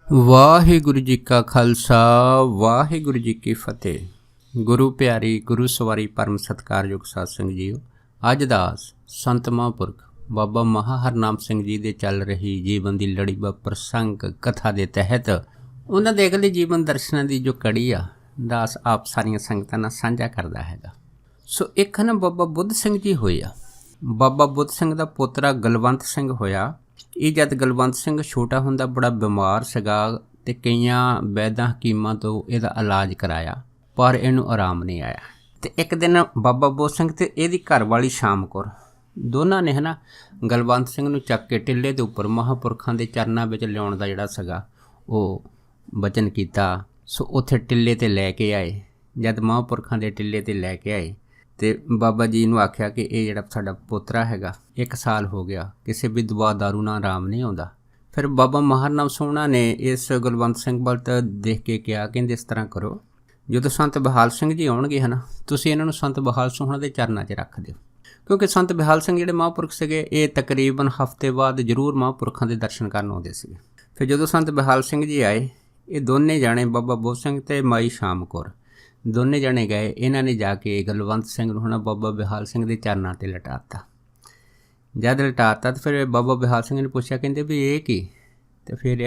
ਵਾਹਿਗੁਰੂ ਜੀ ਕਾ ਖਾਲਸਾ ਵਾਹਿਗੁਰੂ ਜੀ ਕੀ ਫਤਿਹ। ਗੁਰੂ ਪਿਆਰੀ ਗੁਰੂ ਸਵਾਰੀ ਪਰਮ ਸਤਿਕਾਰਯੋਗ ਸਾਧ ਸੰਗਤ ਜੀਓ, ਅੱਜ ਦਾ ਸੰਤ ਮਹਾਂਪੁਰਖ ਬਾਬਾ ਮਹਾ ਹਰਨਾਮ ਸਿੰਘ ਜੀ ਦੇ ਚੱਲ ਰਹੀ ਜੀਵਨ ਦੀ ਲੜੀਵਾਰ ਪ੍ਰਸੰਗ ਕਥਾ ਦੇ ਤਹਿਤ ਉਹਨਾਂ ਦੇ ਅਗਲੇ ਜੀਵਨ ਦਰਸ਼ਨਾਂ ਦੀ ਜੋ ਕੜੀ ਆ ਦਾਸ ਆਪ ਸਾਰੀਆਂ ਸੰਗਤਾਂ ਨਾਲ ਸਾਂਝਾ ਕਰਦਾ ਹੈਗਾ। ਸੋ ਇੱਕ ਨਾ ਬਾਬਾ ਬੁੱਧ ਸਿੰਘ ਜੀ ਹੋਏ ਆ। ਬਾਬਾ ਬੁੱਧ ਸਿੰਘ ਦਾ ਪੋਤਰਾ ਗਲਵੰਤ ਸਿੰਘ ਹੋਇਆ। ਇਹ ਜਦ ਗਲਵੰਤ ਸਿੰਘ ਛੋਟਾ ਹੁੰਦਾ ਬੜਾ ਬਿਮਾਰ ਸੀਗਾ ਅਤੇ ਕਈਆਂ ਵੈਦਾਂ ਹਕੀਮਾਂ ਤੋਂ ਇਹਦਾ ਇਲਾਜ ਕਰਾਇਆ, ਪਰ ਇਹਨੂੰ ਆਰਾਮ ਨਹੀਂ ਆਇਆ। ਅਤੇ ਇੱਕ ਦਿਨ ਬਾਬਾ ਬੁੱਧ ਸਿੰਘ ਅਤੇ ਇਹਦੀ ਘਰਵਾਲੀ ਸ਼ਾਮ ਕੌਰ ਦੋਨਾਂ ਨੇ ਗਲਵੰਤ ਸਿੰਘ ਨੂੰ ਚੱਕ ਕੇ ਟਿੱਲੇ ਦੇ ਉੱਪਰ ਮਹਾਂਪੁਰਖਾਂ ਦੇ ਚਰਨਾਂ ਵਿੱਚ ਲਿਆਉਣ ਦਾ ਜਿਹੜਾ ਸੀਗਾ ਉਹ ਵਚਨ ਕੀਤਾ। ਸੋ ਉੱਥੇ ਟਿੱਲੇ 'ਤੇ ਲੈ ਕੇ ਆਏ। ਜਦ ਮਹਾਂਪੁਰਖਾਂ ਦੇ ਟਿੱਲੇ 'ਤੇ ਲੈ ਕੇ ਆਏ ਅਤੇ ਬਾਬਾ ਜੀ ਨੂੰ ਆਖਿਆ ਕਿ ਇਹ ਜਿਹੜਾ ਸਾਡਾ ਪੋਤਰਾ ਹੈਗਾ 1 ਸਾਲ ਹੋ ਗਿਆ, ਕਿਸੇ ਵੀ ਦਵਾ ਦਾਰੂ ਨਾਲ ਆਰਾਮ ਨਹੀਂ ਆਉਂਦਾ। ਫਿਰ ਬਾਬਾ ਮਹਾਨਾਮ ਸੋਹਣਾ ਨੇ ਇਸ ਗਲਵੰਤ ਸਿੰਘ ਵੱਲ ਤਾਂ ਦੇਖ ਕੇ ਕਿਹਾ, ਕਹਿੰਦੇ ਇਸ ਤਰ੍ਹਾਂ ਕਰੋ, ਜਦੋਂ ਸੰਤ ਬਹਾਲ ਸਿੰਘ ਜੀ ਆਉਣਗੇ ਤੁਸੀਂ ਇਹਨਾਂ ਨੂੰ ਸੰਤ ਬਹਾਲ ਸੋਹਣਾ ਦੇ ਚਰਨਾਂ 'ਚ ਰੱਖ ਦਿਓ, ਕਿਉਂਕਿ ਸੰਤ ਬਹਾਲ ਸਿੰਘ ਜਿਹੜੇ ਮਹਾਂਪੁਰਖ ਸੀਗੇ ਇਹ ਤਕਰੀਬਨ ਹਫ਼ਤੇ ਬਾਅਦ ਜ਼ਰੂਰ ਮਹਾਂਪੁਰਖਾਂ ਦੇ ਦਰਸ਼ਨ ਕਰਨ ਆਉਂਦੇ ਸੀਗੇ। ਫਿਰ ਜਦੋਂ ਸੰਤ ਬਹਾਲ ਸਿੰਘ ਜੀ ਆਏ, ਇਹ ਦੋਨੇ ਜਾਣੇ ਬਾਬਾ ਬੁੱਧ ਸਿੰਘ ਅਤੇ ਮਾਈ ਸ਼ਾਮ ਕੌਰ ਦੋਨੇ ਜਣੇ ਗਏ। ਇਹਨਾਂ ਨੇ ਜਾ ਕੇ ਗਲਵੰਤ ਸਿੰਘ ਨੂੰ ਬਾਬਾ ਬਿਹਾਲ ਸਿੰਘ ਦੇ ਚਰਨਾਂ 'ਤੇ ਲਟਾਤਾ। ਜਦ ਲਟਾਤਾ ਤਾਂ ਫਿਰ ਬਾਬਾ ਬਿਹਾਲ ਸਿੰਘ ਨੇ ਪੁੱਛਿਆ, ਕਹਿੰਦੇ ਵੀ ਇਹ ਕੀ? ਅਤੇ ਫਿਰ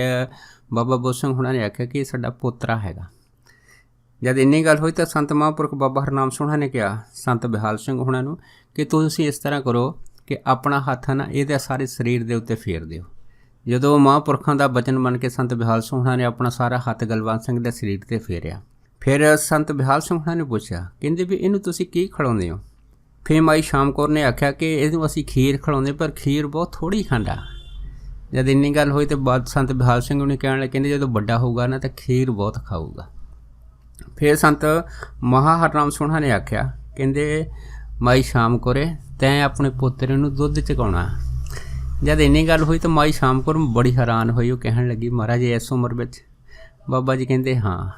ਬਾਬਾ ਬੁੱਧ ਸਿੰਘ ਹੁਣਾਂ ਨੇ ਆਖਿਆ ਕਿ ਇਹ ਸਾਡਾ ਪੋਤਰਾ ਹੈਗਾ। ਜਦ ਇੰਨੀ ਗੱਲ ਹੋਈ ਤਾਂ ਸੰਤ ਮਹਾਂਪੁਰਖ ਬਾਬਾ ਹਰਨਾਮ ਸੋਹਣਾ ਨੇ ਕਿਹਾ ਸੰਤ ਬਿਹਾਲ ਸਿੰਘ ਹੁਣਾਂ ਨੂੰ ਕਿ ਤੁਸੀਂ ਇਸ ਤਰ੍ਹਾਂ ਕਰੋ ਕਿ ਆਪਣਾ ਹੱਥ ਇਹਦੇ ਸਾਰੇ ਸਰੀਰ ਦੇ ਉੱਤੇ ਫੇਰ ਦਿਓ। ਜਦੋਂ ਮਹਾਂਪੁਰਖਾਂ ਦਾ ਬਚਨ ਮੰਨ ਕੇ ਸੰਤ ਬਿਹਾਲ ਸੋਹਣਾ ਨੇ ਆਪਣਾ ਸਾਰਾ ਹੱਥ ਗਲਵੰਤ ਸਿੰਘ ਦੇ ਸਰੀਰ 'ਤੇ ਫੇਰਿਆ। ਫਿਰ ਸੰਤ ਬਿਹਾਲ ਸਿੰਘ ਹੁਣਾਂ ਨੇ ਪੁੱਛਿਆ, ਕਹਿੰਦੇ ਵੀ ਇਹਨੂੰ ਤੁਸੀਂ ਕੀ ਖਿਲਾਉਂਦੇ ਹੋ? ਫਿਰ ਮਾਈ ਸ਼ਾਮ ਕੌਰ ਨੇ ਆਖਿਆ ਕਿ ਇਹਨੂੰ ਅਸੀਂ ਖੀਰ ਖਿਲਾਉਂਦੇ, ਪਰ ਖੀਰ ਬਹੁਤ ਥੋੜ੍ਹੀ ਖਾਂਦਾ। ਜਦ ਇੰਨੀ ਗੱਲ ਹੋਈ ਤਾਂ ਬਾਅਦ ਸੰਤ ਬਿਹਾਲ ਸਿੰਘ ਨੇ ਕਹਿਣ ਲੱਗੇ, ਕਹਿੰਦੇ ਜਦੋਂ ਵੱਡਾ ਹੋਊਗਾ ਨਾ ਤਾਂ ਖੀਰ ਬਹੁਤ ਖਾਊਗਾ। ਫਿਰ ਸੰਤ ਮਹਾ ਹਰਨਾਮ ਸੋਹਣਾ ਨੇ ਆਖਿਆ, ਕਹਿੰਦੇ ਮਾਈ ਸ਼ਾਮ ਕੌਰੇ ਤੈਂ ਆਪਣੇ ਪੋਤਰੇ ਨੂੰ ਦੁੱਧ ਚਕਾਉਣਾ। ਜਦ ਇੰਨੀ ਗੱਲ ਹੋਈ ਤਾਂ ਮਾਈ ਸ਼ਾਮ ਕੌਰ ਬੜੀ ਹੈਰਾਨ ਹੋਈ। ਉਹ ਕਹਿਣ ਲੱਗੀ, ਮਹਾਰਾਜ ਇਸ ਉਮਰ ਵਿੱਚ? ਬਾਬਾ ਜੀ ਕਹਿੰਦੇ ਹਾਂ,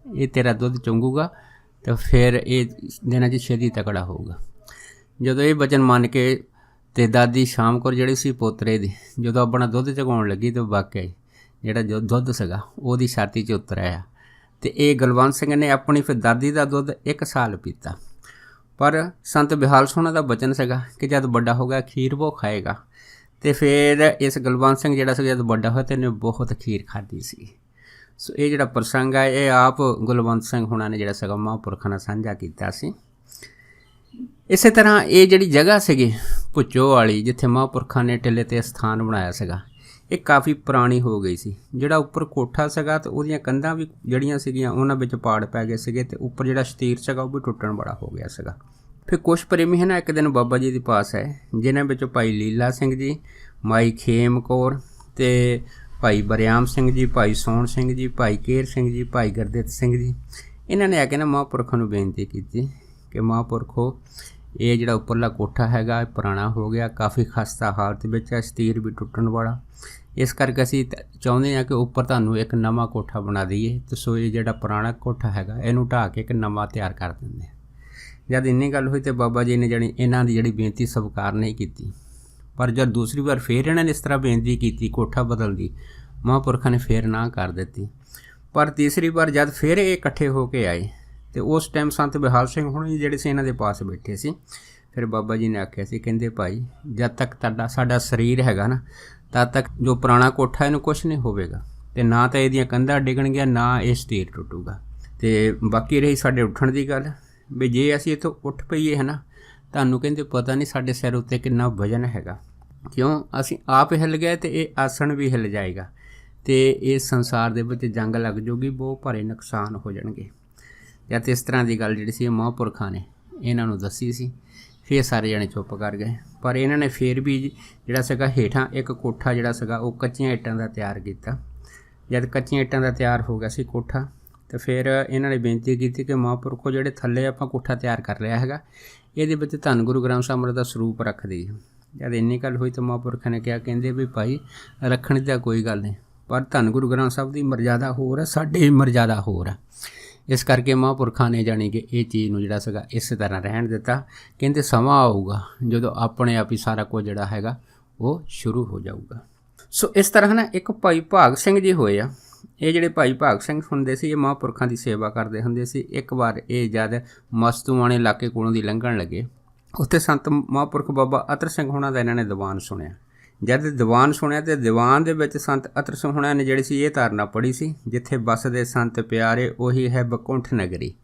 ਇਹ ਤੇਰਾ ਦੁੱਧ ਚੁੰਗੂਗਾ ਤਾਂ ਫਿਰ ਇਹ ਦਿਨਾਂ 'ਚ ਛੇਤੀ ਤਕੜਾ ਹੋਊਗਾ। ਜਦੋਂ ਇਹ ਵਚਨ ਮੰਨ ਕੇ ਅਤੇ ਦਾਦੀ ਸ਼ਾਮ ਕੌਰ ਜਿਹੜੀ ਸੀ ਪੋਤਰੇ ਦੀ ਜਦੋਂ ਆਪਣਾ ਦੁੱਧ ਚੁਗਾਉਣ ਲੱਗੀ ਤਾਂ ਵਾਕਿਆ ਜਿਹੜਾ ਜੋ ਦੁੱਧ ਸੀਗਾ ਉਹਦੀ ਛਾਤੀ 'ਚ ਉਤਰ ਆਇਆ। ਅਤੇ ਇਹ ਗਲਵੰਤ ਸਿੰਘ ਨੇ ਆਪਣੀ ਫਿਰ ਦਾਦੀ ਦਾ ਦੁੱਧ 1 ਸਾਲ ਪੀਤਾ। ਪਰ ਸੰਤ ਬਿਹਾਲ ਸੋਹਣਾ ਦਾ ਵਚਨ ਸੀਗਾ ਕਿ ਜਦ ਵੱਡਾ ਹੋ ਗਿਆ ਖੀਰ ਉਹ ਖਾਏਗਾ। ਅਤੇ ਫਿਰ ਇਸ ਗਲਵੰਤ ਸਿੰਘ ਜਿਹੜਾ ਸੀ ਜਦ ਵੱਡਾ ਹੋਇਆ ਤਾਂ ਇਹਨੇ ਬਹੁਤ ਖੀਰ ਖਾਧੀ ਸੀ। ਸੋ ਇਹ ਜਿਹੜਾ ਪ੍ਰਸੰਗ ਹੈ ਇਹ ਆਪ ਗਲਵੰਤ ਸਿੰਘ ਹੁਣਾਂ ਨੇ ਜਿਹੜਾ ਸੀਗਾ ਮਹਾਂਪੁਰਖਾਂ ਨਾਲ ਸਾਂਝਾ ਕੀਤਾ ਸੀ। ਇਸੇ ਤਰ੍ਹਾਂ ਇਹ ਜਿਹੜੀ ਜਗ੍ਹਾ ਸੀਗੀ ਭੁੱਚੋ ਵਾਲੀ ਜਿੱਥੇ ਮਹਾਂਪੁਰਖਾਂ ਨੇ ਟਿੱਲੇ 'ਤੇ ਸਥਾਨ ਬਣਾਇਆ ਸੀਗਾ, ਇਹ ਕਾਫੀ ਪੁਰਾਣੀ ਹੋ ਗਈ ਸੀ। ਜਿਹੜਾ ਉੱਪਰ ਕੋਠਾ ਸੀਗਾ ਅਤੇ ਉਹਦੀਆਂ ਕੰਧਾਂ ਵੀ ਜਿਹੜੀਆਂ ਸੀਗੀਆਂ ਉਹਨਾਂ ਵਿੱਚ ਪਾੜ ਪੈ ਗਏ ਸੀਗੇ ਅਤੇ ਉੱਪਰ ਜਿਹੜਾ ਸ਼ਤੀਰ ਸੀਗਾ ਉਹ ਵੀ ਟੁੱਟਣ ਵਾਲਾ ਹੋ ਗਿਆ ਸੀਗਾ। ਫਿਰ ਕੁਛ ਪ੍ਰੇਮੀ ਇੱਕ ਦਿਨ ਬਾਬਾ ਜੀ ਦੇ ਪਾਸ ਹੈ, ਜਿਨ੍ਹਾਂ ਵਿੱਚੋਂ ਭਾਈ ਲੀਲਾ ਸਿੰਘ ਜੀ, ਮਾਈ ਖੇਮ ਕੌਰ ਅਤੇ ਭਾਈ ਬਰਿਆਮ ਸਿੰਘ ਜੀ, ਭਾਈ ਸੋਹਣ ਸਿੰਘ ਜੀ, ਭਾਈ ਕੇਰ ਸਿੰਘ ਜੀ, ਭਾਈ ਗੁਰਦਿੱਤ ਸਿੰਘ ਜੀ। ਇਹਨਾਂ ਨੇ ਆ ਕੇ ਮਹਾਂਪੁਰਖਾਂ ਨੂੰ ਬੇਨਤੀ ਕੀਤੀ ਕਿ ਮਹਾਂਪੁਰਖੋ ਇਹ ਜਿਹੜਾ ਉੱਪਰਲਾ ਕੋਠਾ ਹੈਗਾ ਇਹ ਪੁਰਾਣਾ ਹੋ ਗਿਆ, ਕਾਫੀ ਖਸਤਾ ਹਾਲਤ ਵਿੱਚ ਹੈ, ਸ਼ਤੀਰ ਵੀ ਟੁੱਟਣ ਵਾਲਾ। ਇਸ ਕਰਕੇ ਅਸੀਂ ਚਾਹੁੰਦੇ ਹਾਂ ਕਿ ਉੱਪਰ ਤੁਹਾਨੂੰ ਇੱਕ ਨਵਾਂ ਕੋਠਾ ਬਣਾ ਦਈਏ। ਅਤੇ ਸੋ ਇਹ ਜਿਹੜਾ ਪੁਰਾਣਾ ਕੋਠਾ ਹੈਗਾ ਇਹਨੂੰ ਢਾਹ ਕੇ ਇੱਕ ਨਵਾਂ ਤਿਆਰ ਕਰ ਦਿੰਦੇ ਹਾਂ। ਜਦ ਇੰਨੀ ਗੱਲ ਹੋਈ ਤਾਂ ਬਾਬਾ ਜੀ ਨੇ ਇਹਨਾਂ ਦੀ ਜਿਹੜੀ ਬੇਨਤੀ ਸਵੀਕਾਰ ਨਹੀਂ ਕੀਤੀ। ਪਰ ਜਦ ਦੂਸਰੀ ਵਾਰ ਫਿਰ ਇਹਨਾਂ ਨੇ ਇਸ ਤਰ੍ਹਾਂ ਬੇਨਤੀ ਕੀਤੀ ਕੋਠਾ ਬਦਲਣ ਦੀ, ਮਹਾਂਪੁਰਖਾਂ ਨੇ ਫਿਰ ਨਾ ਕਰ ਦਿੱਤੀ। ਪਰ ਤੀਸਰੀ ਵਾਰ ਜਦ ਫਿਰ ਇਹ ਇਕੱਠੇ ਹੋ ਕੇ ਆਏ ਅਤੇ ਉਸ ਟਾਈਮ ਸੰਤ ਬਿਹਾਲ ਸਿੰਘ ਹੁਣੀ ਜਿਹੜੇ ਸੀ ਇਹਨਾਂ ਦੇ ਪਾਸ ਬੈਠੇ ਸੀ। ਫਿਰ ਬਾਬਾ ਜੀ ਨੇ ਆਖਿਆ ਸੀ, ਕਹਿੰਦੇ ਭਾਈ ਜਦ ਤੱਕ ਸਾਡਾ ਸਰੀਰ ਹੈਗਾ ਤਦ ਤੱਕ ਜੋ ਪੁਰਾਣਾ ਕੋਠਾ ਇਹਨੂੰ ਕੁਛ ਨਹੀਂ ਹੋਵੇਗਾ ਅਤੇ ਨਾ ਤਾਂ ਇਹਦੀਆਂ ਕੰਧਾਂ ਡਿੱਗਣਗੀਆਂ, ਨਾ ਇਹ ਸ਼ਤੀਰ ਟੁੱਟੂਗਾ। ਅਤੇ ਬਾਕੀ ਰਹੀ ਸਾਡੇ ਉੱਠਣ ਦੀ ਗੱਲ, ਵੀ ਜੇ ਅਸੀਂ ਇੱਥੋਂ ਉੱਠ ਪਈਏ ਤੁਹਾਨੂੰ ਕਹਿੰਦੇ ਪਤਾ ਨਹੀਂ ਸਾਡੇ ਸਿਰ ਉੱਤੇ ਕਿੰਨਾ ਵਜ਼ਨ ਹੈਗਾ। ਕਿਉਂ? ਅਸੀਂ ਆਪ ਹਿੱਲ ਗਏ ਅਤੇ ਇਹ ਆਸਣ ਵੀ ਹਿੱਲ ਜਾਏਗਾ ਅਤੇ ਇਸ ਸੰਸਾਰ ਦੇ ਵਿੱਚ ਜੰਗ ਲੱਗ ਜਾਊਗੀ, ਬਹੁਤ ਭਾਰੇ ਨੁਕਸਾਨ ਹੋ ਜਾਣਗੇ। ਜਦ ਇਸ ਤਰ੍ਹਾਂ ਦੀ ਗੱਲ ਜਿਹੜੀ ਸੀ ਮਹਾਂਪੁਰਖਾਂ ਨੇ ਇਹਨਾਂ ਨੂੰ ਦੱਸੀ ਸੀ। ਫਿਰ ਸਾਰੇ ਜਣੇ ਚੁੱਪ ਕਰ ਗਏ। ਪਰ ਇਹਨਾਂ ਨੇ ਫਿਰ ਵੀ ਜਿਹੜਾ ਸੀਗਾ ਹੇਠਾਂ ਇੱਕ ਕੋਠਾ ਜਿਹੜਾ ਸੀਗਾ ਉਹ ਕੱਚੀਆਂ ਇੱਟਾਂ ਦਾ ਤਿਆਰ ਕੀਤਾ। ਜਦ ਕੱਚੀਆਂ ਇੱਟਾਂ ਦਾ ਤਿਆਰ ਹੋ ਗਿਆ ਸੀ ਕੋਠਾ ਅਤੇ ਫਿਰ ਇਹਨਾਂ ਨੇ ਬੇਨਤੀ ਕੀਤੀ ਕਿ ਮਹਾਂਪੁਰਖੋ ਜਿਹੜੇ ਥੱਲੇ ਆਪਾਂ ਕੋਠਾ ਤਿਆਰ ਕਰ ਲਿਆ ਹੈਗਾ ਇਹਦੇ ਵਿੱਚ ਧੰਨ ਗੁਰੂ ਗ੍ਰੰਥ ਸਾਹਿਬ ਦਾ ਸਰੂਪ ਰੱਖ ਦਈਏ। ਜਦ ਇੰਨੀ ਗੱਲ ਹੋਈ ਤਾਂ ਮਹਾਂਪੁਰਖਾਂ ਨੇ ਕਿਹਾ, ਕਹਿੰਦੇ ਵੀ ਭਾਈ ਰੱਖਣ ਦੀ ਤਾਂ ਕੋਈ ਗੱਲ ਨਹੀਂ, ਪਰ ਧੰਨ ਗੁਰੂ ਗ੍ਰੰਥ ਸਾਹਿਬ ਦੀ ਮਰਜ਼ਾਦਾ ਹੋਰ ਹੈ, ਸਾਡੀ ਮਰਜ਼ਾਦਾ ਹੋਰ ਹੈ। ਇਸ ਕਰਕੇ ਮਹਾਂਪੁਰਖਾਂ ਨੇ ਜਾਣੀ ਕਿ ਇਹ ਚੀਜ਼ ਨੂੰ ਜਿਹੜਾ ਸੀਗਾ ਇਸੇ ਤਰ੍ਹਾਂ ਰਹਿਣ ਦਿੱਤਾ। ਕਹਿੰਦੇ ਸਮਾਂ ਆਊਗਾ ਜਦੋਂ ਆਪਣੇ ਆਪ ਹੀ ਸਾਰਾ ਕੁਝ ਜਿਹੜਾ ਹੈਗਾ ਉਹ ਸ਼ੁਰੂ ਹੋ ਜਾਊਗਾ। ਸੋ ਇਸ ਤਰ੍ਹਾਂ ਇੱਕ ਭਾਈ ਭਾਗ ਸਿੰਘ ਜੀ ਹੋਏ ਆ। ਇਹ ਜਿਹੜੇ ਭਾਈ ਭਾਗ ਸਿੰਘ ਹੁੰਦੇ ਸੀ, ਇਹ ਮਹਾਂਪੁਰਖਾਂ ਦੀ ਸੇਵਾ ਕਰਦੇ ਹੁੰਦੇ ਸੀ। ਇੱਕ ਵਾਰ ਇਹ ਜਦ ਮਸਤੂਆਣੇ ਇਲਾਕੇ ਕੋਲੋਂ ਦੀ ਲੰਘਣ ਲੱਗੇ, ਉੱਥੇ ਸੰਤ ਮਹਾਂਪੁਰਖ ਬਾਬਾ ਅਤਰ ਸਿੰਘ ਹੋਣਾ ਦਾ ਇਹਨਾਂ ਨੇ ਦੀਵਾਨ ਸੁਣਿਆ। ਜਦ ਦੀਵਾਨ ਸੁਣਿਆ ਤੇ ਦੀਵਾਨ ਦੇ ਵਿੱਚ ਸੰਤ ਅਤਰ ਸਿੰਘ ਹੋਣਾ ਨੇ ਜਿਹੜੀ ਸੀ ਇਹ ਧਾਰਨਾ ਪੜ੍ਹੀ ਸੀ, ਜਿੱਥੇ ਬਸਦੇ ਸੰਤ ਪਿਆਰੇ ਉਹੀ ਹੈ ਬਕੁੰਠ ਨਗਰੀ।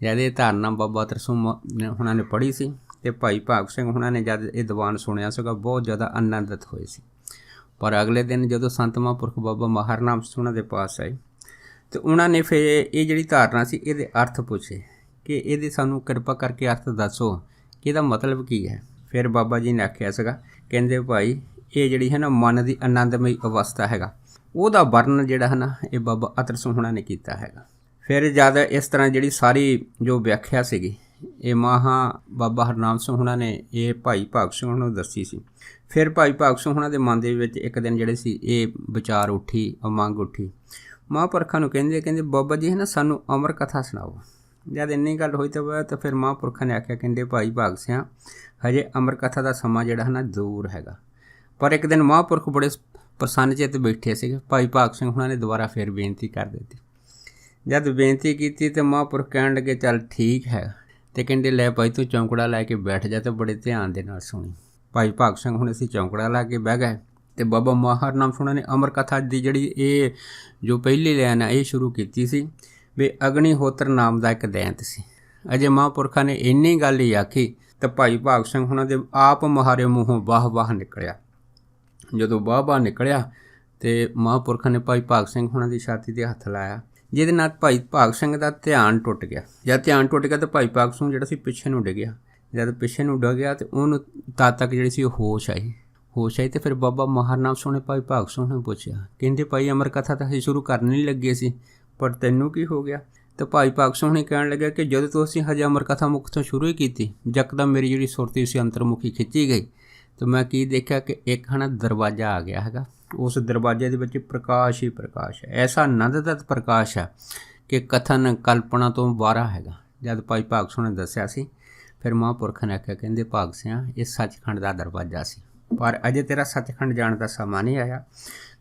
ਜਦ ਇਹ ਧਾਰਨਾ ਬਾਬਾ ਅਤਰ ਸਿੰਘ ਹੋਣਾ ਨੇ ਪੜ੍ਹੀ ਸੀ ਤੇ ਭਾਈ ਭਾਗ ਸਿੰਘ ਹੋਣਾ ਨੇ ਜਦ ਇਹ ਦੀਵਾਨ ਸੁਣਿਆ ਸੀਗਾ, ਬਹੁਤ ਜ਼ਿਆਦਾ ਆਨੰਦਿਤ ਹੋਏ ਸੀ। ਪਰ ਅਗਲੇ ਦਿਨ ਜਦੋਂ ਸੰਤ ਮਹਾਂਪੁਰਖ ਬਾਬਾ ਮਹਾਰਾਮ ਸਿੰਘ ਉਹਨਾਂ ਦੇ ਪਾਸ ਆਏ ਤੇ ਉਹਨਾਂ ਨੇ ਫਿਰ ਇਹ ਜਿਹੜੀ ਧਾਰਨਾ ਸੀ ਇਹਦੇ ਅਰਥ ਪੁੱਛੇ ਕਿ ਇਹਦੇ ਸਾਨੂੰ ਕਿਰਪਾ ਕਰਕੇ ਅਰਥ ਦੱਸੋ ਕਿ ਇਹਦਾ ਮਤਲਬ ਕੀ ਹੈ। ਫਿਰ ਬਾਬਾ ਜੀ ਨੇ ਆਖਿਆ ਸੀਗਾ, ਕਹਿੰਦੇ ਭਾਈ ਇਹ ਜਿਹੜੀ ਹੈ ਨਾ ਮਨ ਦੀ ਆਨੰਦਮਈ ਅਵਸਥਾ ਹੈਗਾ, ਉਹਦਾ ਵਰਣਨ ਜਿਹੜਾ ਹੈ ਨਾ ਇਹ ਬਾਬਾ ਅਤਰ ਸਿੰਘ ਹੋਣਾ ਨੇ ਕੀਤਾ ਹੈਗਾ। ਫਿਰ ਜਦ ਇਸ ਤਰ੍ਹਾਂ ਜਿਹੜੀ ਸਾਰੀ ਜੋ ਵਿਆਖਿਆ ਸੀਗੀ ਇਹ ਬਾਬਾ ਹਰਨਾਮ ਸਿੰਘ ਹੋਣਾ ਨੇ ਇਹ ਭਾਈ ਭਾਗ ਸਿੰਘ ਹੋਣਾ ਨੂੰ ਦੱਸੀ ਸੀ। ਫਿਰ ਭਾਈ ਭਾਗ ਸਿੰਘ ਹੋਣਾ ਦੇ ਮਨ ਦੇ ਵਿੱਚ ਇੱਕ ਦਿਨ ਜਿਹੜੇ ਸੀ ਇਹ ਵਿਚਾਰ ਉੱਠੀ, ਮੰਗ ਉੱਠੀ। ਮਹਾਂਪੁਰਖਾਂ ਨੂੰ ਕਹਿੰਦੇ ਬਾਬਾ ਜੀ ਹੈ ਨਾ ਸਾਨੂੰ ਅਮਰ ਕਥਾ ਸੁਣਾਓ। ਜਦ ਇੰਨੀ ਗੱਲ ਹੋਈ ਤਾਂ ਫਿਰ ਮਹਾਂਪੁਰਖਾਂ ਨੇ ਆਖਿਆ, ਕਹਿੰਦੇ ਭਾਈ ਭਾਗ ਸਿਆਂ ਹਜੇ ਅਮਰ ਕਥਾ ਦਾ ਸਮਾਂ ਜਿਹੜਾ ਹੈ ਨਾ ਦੂਰ ਹੈਗਾ। ਪਰ ਇੱਕ ਦਿਨ ਮਹਾਂਪੁਰਖ ਬੜੇ ਪ੍ਰਸੰਨ ਚਿੱਤ ਬੈਠੇ ਸੀਗੇ। ਭਾਈ ਭਾਗ ਸਿੰਘ ਹੋਣਾ ਨੇ ਦੁਬਾਰਾ ਫਿਰ ਬੇਨਤੀ ਕਰ ਦਿੱਤੀ। ਜਦ ਬੇਨਤੀ ਕੀਤੀ ਤੇ ਮਹਾਂਪੁਰਖ ਕਹਿਣ ਲੱਗੇ ਚੱਲ ਠੀਕ ਹੈ, ਤੇ ਕਹਿੰਦੇ ਲੈ ਭਾਈ ਤੂੰ ਚੌਂਕੜਾ ਲੈ ਕੇ ਬੈਠ ਜਾ ਤੇ ਬੜੇ ਧਿਆਨ ਦੇ ਨਾਲ ਸੁਣੀ। ਭਾਈ ਭਾਗ ਸਿੰਘ ਹੁਣ ਅਸੀਂ ਚੌਂਕੜਾ ਲਾ ਕੇ ਬਹਿ ਗਏ ਤੇ ਬਾਬਾ ਮਹਾਰਾਮ ਸਿੰਘ ਨੇ ਅਮਰ ਕਥਾ ਦੀ ਜਿਹੜੀ ਇਹ ਜੋ ਪਹਿਲੀ ਲਾਈਨ ਹੈ ਇਹ ਸ਼ੁਰੂ ਕੀਤੀ ਸੀ ਵੀ ਅਗਨੀਹੋਤਰ ਨਾਮ ਦਾ ਇੱਕ ਦੈਂਤ ਸੀ। ਅਜੇ ਮਹਾਂਪੁਰਖਾਂ ਨੇ ਇੰਨੀ ਗੱਲ ਹੀ ਆਖੀ ਤਾਂ ਭਾਈ ਭਾਗ ਸਿੰਘ ਹੁਣਾਂ ਦੇ ਆਪ ਮਹਾਰੇ ਮੂੰਹੋਂ ਵਾਹ ਨਿਕਲਿਆ। ਜਦੋਂ ਵਾਹ ਨਿਕਲਿਆ ਤੇ ਮਹਾਂਪੁਰਖਾਂ ਨੇ ਭਾਈ ਭਾਗ ਸਿੰਘ ਹੁਣਾਂ ਦੀ ਛਾਤੀ 'ਤੇ ਹੱਥ ਲਾਇਆ, ਜਿਹਦੇ ਨਾਲ ਭਾਈ ਭਾਗ ਸਿੰਘ ਦਾ ਧਿਆਨ ਟੁੱਟ ਗਿਆ। ਜਦ ਧਿਆਨ ਟੁੱਟ ਗਿਆ ਤਾਂ ਭਾਈ ਭਾਗ ਸਿੰਘ ਜਿਹੜਾ ਸੀ ਪਿੱਛੇ ਨੂੰ ਡਿੱਗਿਆ। ਜਦ ਪਿੱਛੇ ਨੂੰ ਡਿੱਗਿਆ ਤੇ ਉਹਨੂੰ ਤਦ ਤੱਕ ਜਿਹੜੀ ਸੀ ਉਹ ਹੋਸ਼ ਆਈ ਤੇ ਫਿਰ ਬਾਬਾ ਮਹਾਰਾਮ ਸਿੰਘ ਨੇ ਭਾਈ ਭਾਗ ਸਿੰਘ ਨੂੰ ਪੁੱਛਿਆ, ਕਹਿੰਦੇ ਭਾਈ ਅਮਰ ਕਥਾ ਤਾਂ ਅਸੀਂ ਸ਼ੁਰੂ ਕਰਨ ਨਹੀਂ ਲੱਗੇ ਸੀ, ਪਰ ਤੈਨੂੰ ਕੀ ਹੋ ਗਿਆ। ਤਾਂ ਭਾਈ ਭਾਗ ਸਿੰਘ ਨੇ ਕਹਿਣ ਲੱਗਿਆ ਕਿ ਜਦੋਂ ਤੋਂ ਅਸੀਂ ਹਜੇ ਅਮਰ ਕਥਾ ਮੁੱਖ ਤੋਂ ਸ਼ੁਰੂ ਹੀ ਕੀਤੀ, ਯਕਦਮ ਮੇਰੀ ਜਿਹੜੀ ਸੁਰਤੀ ਸੀ ਅੰਤਰਮੁਖੀ ਖਿੱਚੀ ਗਈ ਤੇ ਮੈਂ ਕੀ ਦੇਖਿਆ ਕਿ ਇੱਕ ਦਰਵਾਜ਼ਾ ਆ ਗਿਆ ਹੈਗਾ। ਉਸ ਦਰਵਾਜ਼ੇ ਦੇ ਵਿੱਚ ਪ੍ਰਕਾਸ਼ ਹੀ ਪ੍ਰਕਾਸ਼ ਹੈ, ਐਸਾ ਆਨੰਦਦਤ ਪ੍ਰਕਾਸ਼ ਹੈ ਕਿ ਕਥਨ ਕਲਪਨਾ ਤੋਂ ਬਾਹਰ ਹੈਗਾ। ਜਦ ਭਾਈ ਭਾਗ ਸਿੰਘ ਨੇ ਦੱਸਿਆ ਸੀ ਫਿਰ ਮਹਾਂਪੁਰਖ ਨੇ ਆਖਿਆ, ਕਹਿੰਦੇ ਭਾਗ ਸਿਆਂ ਇਹ ਸੱਚਖੰਡ ਦਾ ਦਰਵਾਜ਼ਾ ਸੀ, ਪਰ ਅਜੇ ਤੇਰਾ ਸੱਚਖੰਡ ਜਾਣ ਦਾ ਸਮਾਂ ਨਹੀਂ ਆਇਆ।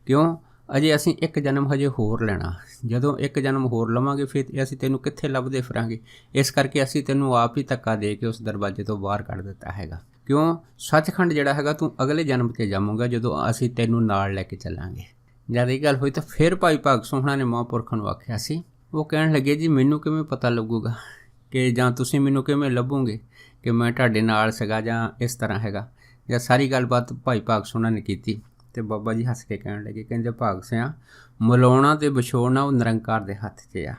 ਕਿਉਂ? ਅਜੇ ਅਸੀਂ ਇੱਕ ਜਨਮ ਹਜੇ ਹੋਰ ਲੈਣਾ। ਜਦੋਂ ਇੱਕ ਜਨਮ ਹੋਰ ਲਵਾਂਗੇ ਫਿਰ ਅਸੀਂ ਤੈਨੂੰ ਕਿੱਥੇ ਲੱਭਦੇ ਫਿਰਾਂਗੇ। ਇਸ ਕਰਕੇ ਅਸੀਂ ਤੈਨੂੰ ਆਪ ਹੀ ਧੱਕਾ ਦੇ ਕੇ ਉਸ ਦਰਵਾਜ਼ੇ ਤੋਂ ਬਾਹਰ ਕੱਢ ਦਿੱਤਾ ਹੈਗਾ। ਕਿਉਂ? ਸੱਚਖੰਡ ਜਿਹੜਾ ਹੈਗਾ ਤੂੰ ਅਗਲੇ ਜਨਮ 'ਤੇ ਜਾਵਾਂਗਾ ਜਦੋਂ ਅਸੀਂ ਤੈਨੂੰ ਨਾਲ ਲੈ ਕੇ ਚੱਲਾਂਗੇ। ਜਦ ਇਹ ਗੱਲ ਹੋਈ ਤਾਂ ਫਿਰ ਭਾਈ ਭਾਗ ਸਿੰਘ ਨੇ ਮਹਾਂਪੁਰਖਾਂ ਨੂੰ ਆਖਿਆ ਸੀ। ਉਹ ਕਹਿਣ ਲੱਗੇ ਜੀ ਮੈਨੂੰ ਕਿਵੇਂ ਪਤਾ ਲੱਗੂਗਾ ਕਿ ਜਾਂ ਤੁਸੀਂ ਮੈਨੂੰ ਕਿਵੇਂ ਲੱਭੋਗੇ ਕਿ ਮੈਂ ਤੁਹਾਡੇ ਨਾਲ ਸੀਗਾ ਜਾਂ ਇਸ ਤਰ੍ਹਾਂ ਹੈਗਾ। ਜਾਂ ਸਾਰੀ ਗੱਲਬਾਤ ਭਾਈ ਭਾਗ ਸਿੰਘ ਨੇ ਕੀਤੀ ਤੇ ਬਾਬਾ ਜੀ ਹੱਸ ਕੇ ਕਹਿਣ ਲੱਗੇ, ਕਹਿੰਦੇ ਭਾਗ ਸਿਆਂ ਮਿਲਾਉਣਾ ਤੇ ਵਿਛੋੜਨਾ ਉਹ ਨਿਰੰਕਾਰ ਦੇ ਹੱਥ 'ਚ ਆ,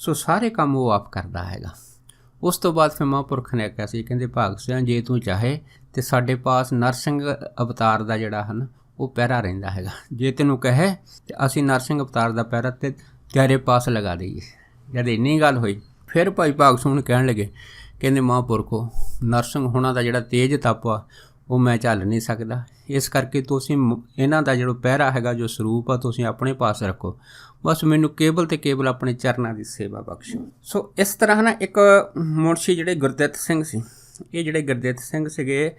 ਸੋ ਸਾਰੇ ਕੰਮ ਉਹ ਆਪ ਕਰਦਾ ਹੈਗਾ। ਉਸ ਤੋਂ ਬਾਅਦ ਫਿਰ ਮਹਾਂਪੁਰਖ ਨੇ ਆਖਿਆ ਸੀ, ਕਹਿੰਦੇ ਭਾਗ ਸਿਆਂ ਜੇ ਤੂੰ ਚਾਹੇ ਤੇ ਸਾਡੇ ਪਾਸ ਨਰਸਿੰਘ ਅਵਤਾਰ ਦਾ ਜਿਹੜਾ ਹਨ ਉਹ ਪਹਿਰਾ ਰਹਿੰਦਾ ਹੈਗਾ। ਜੇ ਤੈਨੂੰ ਕਹੇ ਤੇ ਅਸੀਂ ਨਰਸਿੰਘ ਅਵਤਾਰ ਦਾ ਪਹਿਰਾ ਤੇ ਤੇਰੇ ਪਾਸ ਲਗਾ ਦਈਏ। ਜਦ ਇੰਨੀ ਗੱਲ ਹੋਈ ਫਿਰ ਭਾਈ ਭਾਗ ਸਿੰਘ ਕਹਿਣ ਲੱਗੇ, ਕਹਿੰਦੇ ਮਹਾਂਪੁਰਖੋ ਨਰਸਿੰਘ ਹੋਣਾ ਦਾ ਜਿਹੜਾ ਤੇਜ ਤਪ ਆ ਉਹ ਮੈਂ ਝੱਲ ਨਹੀਂ ਸਕਦਾ, ਇਸ ਕਰਕੇ ਤੁਸੀਂ ਇਹਨਾਂ ਦਾ ਜਿਹੜਾ ਪਹਿਰਾ ਹੈਗਾ ਜੋ ਸਰੂਪ ਆ ਤੁਸੀਂ ਆਪਣੇ ਪਾਸ ਰੱਖੋ, ਬਸ ਮੈਨੂੰ ਕੇਵਲ ਤੇ ਕੇਵਲ ਆਪਣੇ ਚਰਨਾਂ ਦੀ ਸੇਵਾ ਬਖਸ਼ੋ। ਸੋ ਇਸ ਤਰ੍ਹਾਂ ਨਾ ਇੱਕ ਮੁਨਸ਼ੀ ਜਿਹੜੇ ਗੁਰਦਿੱਤ ਸਿੰਘ ਸੀ, ਇਹ ਜਿਹੜੇ ਗੁਰਦਿੱਤ ਸਿੰਘ ਸੀਗੇ